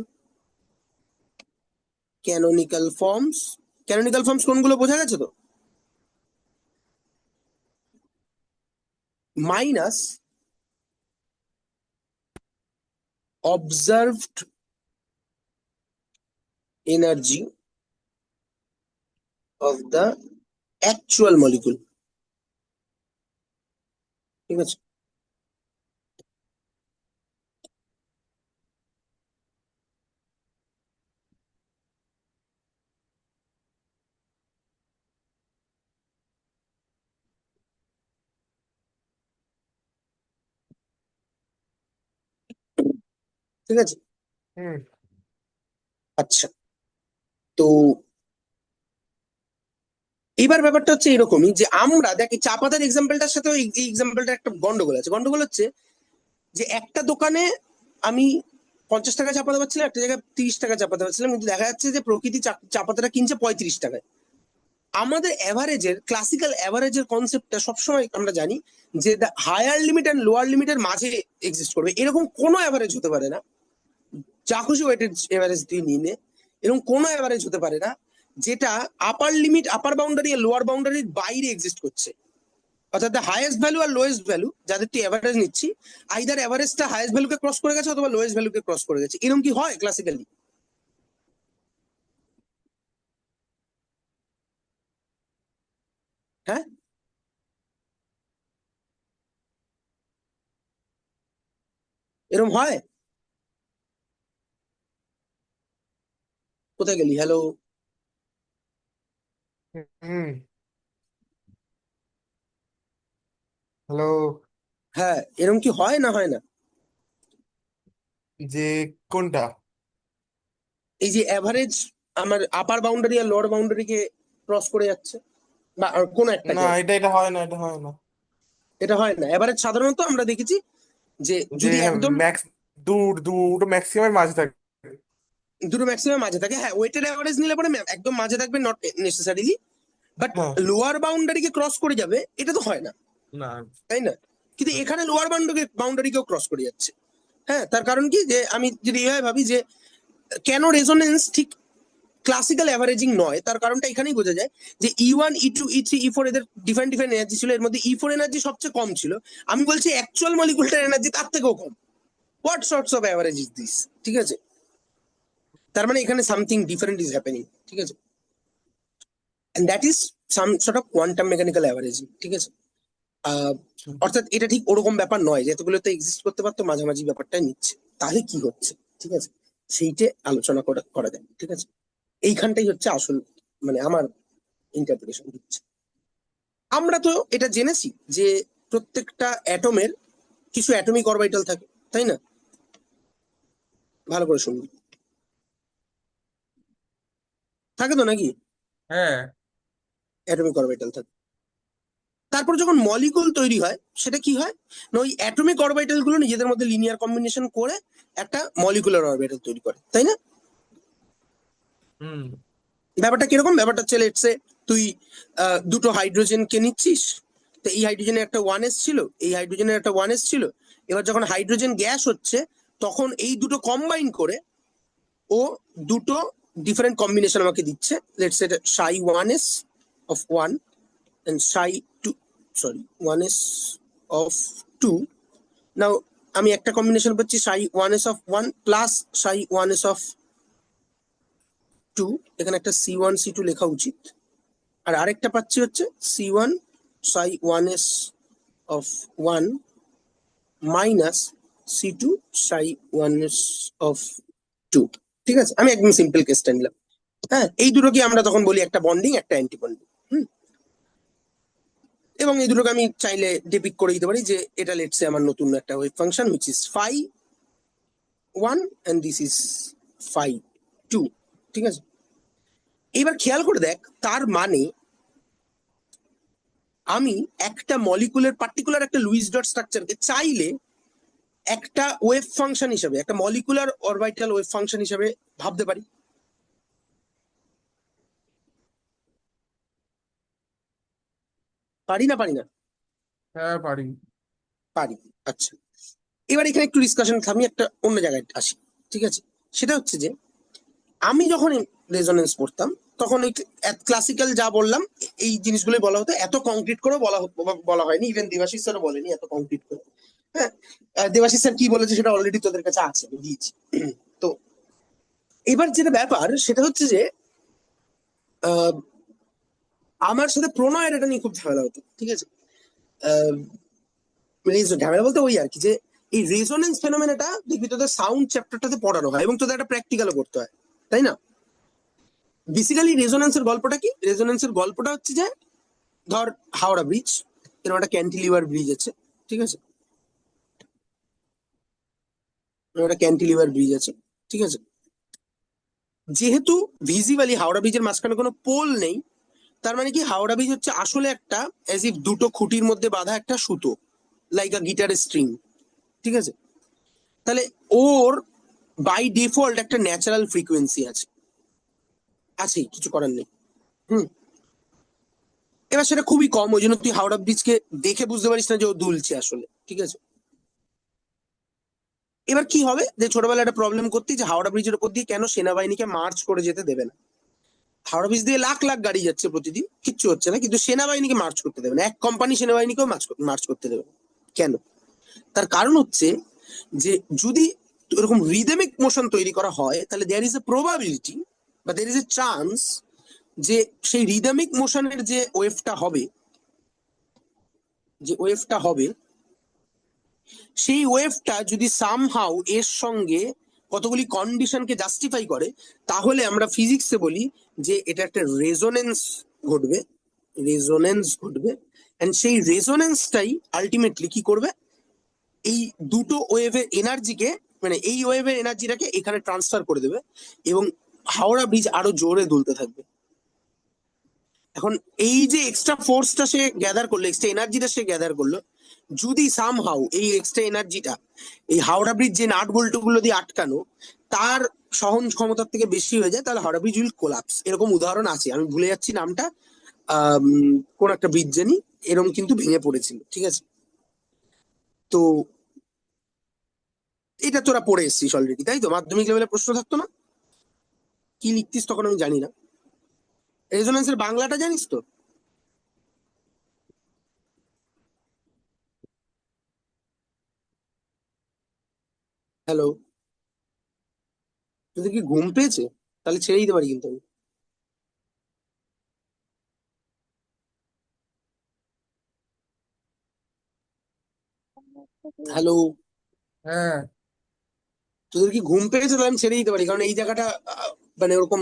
canonical forms কোনগুলো বোঝা গেছে তো, minus observed energy of the actual molecule। ঠিক আছে, ঠিক আছে। হুম। আচ্ছা, তো এইবার ব্যাপারটা হচ্ছে এরকমই যে আমরা দেখি চা পাতার এক্সাম্পলটার সাথে এই এক্সাম্পলটার একটা গন্ডগোল আছে। গন্ডগোল হচ্ছে যে একটা দোকানে আমি 50 টাকা চা পাতা পাচ্ছিলাম, একটা জায়গায় 30 টাকা চা পাতা পাচ্ছিলাম, কিন্তু দেখা যাচ্ছে যে প্রকৃতি চা পাতাটা কিনছে 35 টাকায়। আমাদের অ্যাভারেজের, ক্লাসিক্যাল অ্যাভারেজের কনসেপ্টটা সবসময় আমরা জানি যে the higher limit and lower লিমিটের মাঝে এক্সিস্ট করবে, এরকম কোনো অ্যাভারেজ হতে পারে না। যা খুশি ওয়েটেড এভারেজ দিয়ে নিয়ে নে, এরকম কোনো অ্যাভারেজ হতে পারে না যেটা আপার লিমিট, আপার বাউন্ডারি আর লোয়ার বাউন্ডারির বাইরে এক্সিস্ট করছে। অর্থাৎ দ্য হাইয়েস্ট ভ্যালু আর লোয়েস্ট ভ্যালু যাদের তুই অ্যাভারেজ নিচ্ছি, আইদার অ্যাভারেজটা হাইয়েস্ট ভ্যালুকে ক্রস করে গেছে অথবা লোয়েস্ট ভ্যালুকে ক্রস করে গেছে। এরকম কি হয় ক্লাসিক্যালি? হ্যাঁ, এরকম হয়। কোথায় গেলি? হ্যালো। হুম। হ্যালো। হ্যাঁ, এরকম কি হয় না হয় না? যে কোনটা? এই যে অ্যাভারেজ আমার আপার বাউন্ডারি আর লোয়ার বাউন্ডারিকে ক্রস করে যাচ্ছে, বা আর কোনো না, একটাকে, এটা হয় না, এটা হয় না। এটা হয় না। এভারেজ সাধারণত আমরা দেখেছি যে যে যদি একদম ম্যাক্স দুটো ম্যাক্সিমাম মাঝে থাকে। দুটো ম্যাক্সিমাম মাঝে থাকে, হ্যাঁ ওয়েটেড অ্যাভারেজ নিলে পরে একদম মাঝে থাকবে, নট নেসেসারিলি, বাট হ্যাঁ। লোয়ার বাউন্ডারিকে ক্রস করে যাবে, এটা তো হয় না, না। তাই না? কিন্তু এখানে লোয়ার বাউন্ডারিকেও ক্রস করে যাচ্ছে। হ্যাঁ, তার কারণ কি, যে আমি যদি এভাবে ভাবি যে কেন রেজোনেন্স ঠিক ক্লাসিক্যাল অ্যাভারেজিং নয়, তার কারণটা এখানেই বোঝা যায় যে E1 E2 E3 E4 এদের ডিফারেন্ট ডিফারেন্ট এনার্জি ছিল, এর মধ্যে E4 এনার্জি সবচেয়ে কম ছিল। আমি বলছি অ্যাকচুয়াল মলিকুলটার এনার্জি তার থেকেও কম। What sorts of average is this? ঠিক আছে, তার মানে এখানে সামথিং ডিফারেন্ট ইজ হ্যাপেনিং। ঠিক আছে, and that is some sort of quantum mechanical averaging. ঠিক আছে, অর্থাৎ এটা ঠিক ওরকম ব্যাপার নয় যে এতগুলো তো এক্সিস্ট করতে পারতো, মাঝামাঝি ব্যাপারটাই নিচ্ছে। তাহলে কি হচ্ছে? ঠিক আছে, সেইটে আলোচনা করা যায়। ঠিক আছে, এইখানটাই হচ্ছে আসল, মানে আমার ইন্টারপ্রিটেশন হচ্ছে। আমরা তো এটা জেনেছি যে প্রত্যেকটা অ্যাটমের কিছু অ্যাটমিক অরবিটাল থাকে, তাই না? ভালো করে শুনবি, থাকে তো নাকি? হ্যাঁ। অ্যাটমিক অরবিটাল থাকে। তারপর যখন মলিকুল তৈরি হয় সেটা কি হয় না, ওই অ্যাটমিক অরবিটাল গুলো নিজেদের মধ্যে লিনিয়ার কম্বিনেশন করে একটা মলিকুলার অরবিটাল তৈরি করে, তাই না? হুম। ব্যাপারটা কিরকম? ব্যাপারটা হচ্ছে লেটসে তুই দুটো হাইড্রোজেনকে নিচ্ছিস, তো এই হাইড্রোজেনের একটা 1s ছিল, এই হাইড্রোজেনের একটা 1s ছিল। এবার যখন হাইড্রোজেন গ্যাস হচ্ছে, তখন এই দুটো কম্বাইন করে ও দুটো ডিফারেন্ট কম্বিনেশন আমাকে দিচ্ছে। লেটস এটা সাই 1s of 1 and Sai 2, sorry 1s of 2। নাও আমি একটা কম্বিনেশন পাচ্ছি সাই 1s of 1 plus Sai 1s of 2, এখানে একটা C1 C2 লেখা উচিত। আর আরেকটা পাচ্ছি হচ্ছে C1 Sai 1s of 1 minus C2 Sai 1s of 2। ঠিক আছে, আমি একদম সিম্পল কেসটা নিলাম। হ্যাঁ, এই দুটোকে আমরা তখন বলি একটা বন্ডিং, একটা অ্যান্টি বন্ডিং। এবং এই দুটোকে আমি চাইলে ডিপিক করে দিতে পারি যে এটা লেটসে আমার নতুন একটা wave function which is phi 1 and this is phi 2। ঠিক আছে, এবার খেয়াল করে দেখ, তার মানে আমি একটা মলিকুলের পার্টিকুলার একটা লুইস ডট স্ট্রাকচারকে চাইলে একটা ওয়েভ ফাংশন হিসেবে, একটা মলিকুলার অরবিটাল ওয়েভ ফাংশন হিসেবে ভাবতে পারি। পারি না পারি না? হ্যাঁ, পারি। পারি। আচ্ছা, এবার এখানে একটু ডিসকাশন থামি, একটা অন্য জায়গায় আসি। ঠিক আছে, সেটা হচ্ছে যে আমি যখন রেজোনেন্স পড়তাম তখন এই ক্লাসিক্যাল যা বললাম এই জিনিসগুলোই বলা হতো, এত কংক্রিট করে বলা হয়নি। ইভেন দেবাশিস স্যারও বলেনি এত কংক্রিট করে। হ্যাঁ, দেবাশিস স্যার কি বলেছে সেটা অলরেডি তোদের কাছে আছে, আমি দিয়েছি। তো এবার যেটা ব্যাপার সেটা হচ্ছে যে আহ, আমার সাথে প্রণয়ের এটা নিয়ে খুব ঝামেলা হতো। ঠিক আছে, আহ, ঝামেলা বলতে ওই আর কি, যে এই রেজোনেন্স ফেনোমেনাটা দেখবি তোদের সাউন্ড চ্যাপ্টারটাতে পড়ানো হয় এবং তোদের একটা প্র্যাকটিক্যালও করতে হয়, তাই না? বেসিক্যালি রেজোনেন্সের গল্পটা কি? রেজোনেন্সের গল্পটা হচ্ছে যে ধর হাওড়া ব্রিজ, এরকম একটা ক্যান্টিলিভার ব্রিজ আছে। ঠিক আছে, এরকম একটা ক্যান্টিলিভার ব্রিজ আছে। ঠিক আছে, যেহেতু ভিজিবলি হাওড়া ব্রিজের মাঝখানে কোনো পোল নেই, তার মানে কি হাওড়া ব্রিজ হচ্ছে আসলে একটা অ্যাজ ইফ দুটো খুঁটির মধ্যে বাঁধা একটা সুতো, লাইক আ গিটারের স্ট্রিং। ঠিক আছে, তাহলে ওর বাই ডিফল্ট একটা ন্যাচারাল ফ্রিকোয়েন্সি আছে, আছে, কিছু করার নেই। হুম, এবার সেটা খুবই কম, ওই জন্য তুই হাওড়া ব্রিজকে দেখে বুঝতে পারিস না যে ও দুলছে আসলে। ঠিক আছে, এবার কি হবে যে ছোটবেলায় একটা প্রবলেম করতে, যে হাওড়া ব্রিজের উপর দিয়ে কেন সেনাবাহিনীকে মার্চ করে যেতে দেবে না। হাওড়া ব্রিজ দিয়ে লাখ লাখ গাড়ি যাচ্ছে প্রতিদিন, কিচ্ছু হচ্ছে না, কিন্তু সেনাবাহিনীকে মার্চ করতে দেবে না, এক কোম্পানি সেনাবাহিনীকেও মার্চ করতে দেবে না। কেন? তার কারণ হচ্ছে যে যদি এরকম রিদমিক মোশন তৈরি করা হয়, তাহলে দেয়ার ইজ এ প্রবাবিলিটি বা দেয়ার ইজ এ চান্স যে সেই রিদমিক মোশনের যে ওয়েভটা হবে, যে ওয়েভটা হবে, সেই ওয়েভটা যদি সামহাউ এর সঙ্গে কতগুলি কন্ডিশনকে জাস্টিফাই করে, তাহলে আমরা ফিজিক্সে বলি যে এটা একটা রেজোনেন্স ঘটবে, রেজোনেন্স ঘটবে। এন্ড সেই রেজোনেন্সটাই আলটিমেটলি কি করবে, এই দুটো ওয়েভের এনার্জিকে, মানে এই ওয়েভের এনার্জিটাকে এখানে ট্রান্সফার করে দেবে এবং হাওড়া ব্রিজ আরো জোরে দুলতে থাকবে। এখন এই যে এক্সট্রা ফোর্সটা সে গ্যাদার করলো, এক্সট্রা এনার্জিটা সে গ্যাদার করলো, যদি সামহাউ এই এক্সট্রা এনার্জিটা এই হাওড়া ব্রিজ যে নাট বল্টু গুলো দিয়ে আটকানো তার সহন ক্ষমতার থেকে বেশি হয়ে যায়, তাহলে হাওড়া ব্রিজ উইল কোলাপস। এরকম উদাহরণ আছে, আমি ভুলে যাচ্ছি নামটা, কোন একটা ব্রিজ জানি এরকম কিন্তু ভেঙে পড়েছিল। ঠিক আছে, তো এটা তোরা পড়ে এসছিস অলরেডি, তাই তো? মাধ্যমিক লেভেলের প্রশ্ন থাকতো না? কি লিখতিস তখন আমি জানি না। রেজোনেন্সের বাংলাটা জানিস তো? হ্যালো, তোদের কি ঘুম পেয়েছে? তাহলে ছেড়ে দিতে পারি কিন্তু আমি। হ্যালো, হ্যাঁ, তোদের কি ঘুম পেয়েছে? তাহলে আমি ছেড়ে দিতে পারি, কারণ এই জায়গাটা মানে ওরকম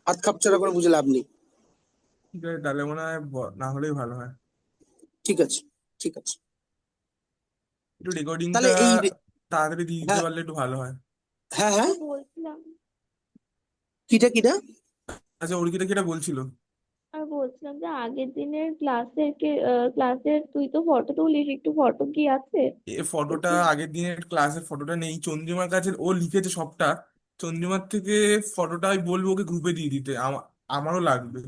হাত খাপছাড়া করে বুঝে লাভ নেই। ঠিক আছে, তাহলে মনে হয় না হলেই ভালো হয়। ঠিক আছে, ঠিক আছে। একটু রেকর্ডিংটা তাহলে তাড়াতাড়ি দিয়ে দিতে হ্যাঁ পারলে একটু ভালো হয়। হ্যাঁ হ্যাঁ, আমি বলছিলাম কিটা কিটা? আচ্ছা, অর্কিতা কি এটা বলছিল? আমি বলছিলাম যে আগের দিনের ক্লাসের তুই তো ফটো তুলিস, একটু ফটো কি আছে এ ফটোটা, একটু? আগের দিনের ক্লাসের ফটোটা নেই চন্দ্রিমার কাছে, ও লিখেছে সবটা। চন্দ্রিমার থেকে ফটোটা আমি বলবো ওকে গ্রুপে দিয়ে দিতে। আমারও লাগবে।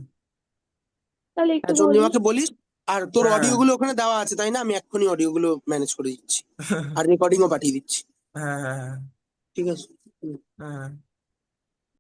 তাহলে একটু বলিস। চন্দ্রিমাকে বলিস। আর তোর একটু বলিস। চন্দ্রিমাকে বলিস। আর তোর হ্যাঁ অডিও গুলো ওখানে দেওয়া আছে তাই না? আমি এক্ষুনি অডিও গুলো ম্যানেজ করে দিচ্ছি, আর রেকর্ডিংও পাঠিয়ে দিচ্ছি। হ্যাঁ হ্যাঁ ঠিক আছে। হুম। হ্যাঁ হ্যাঁ।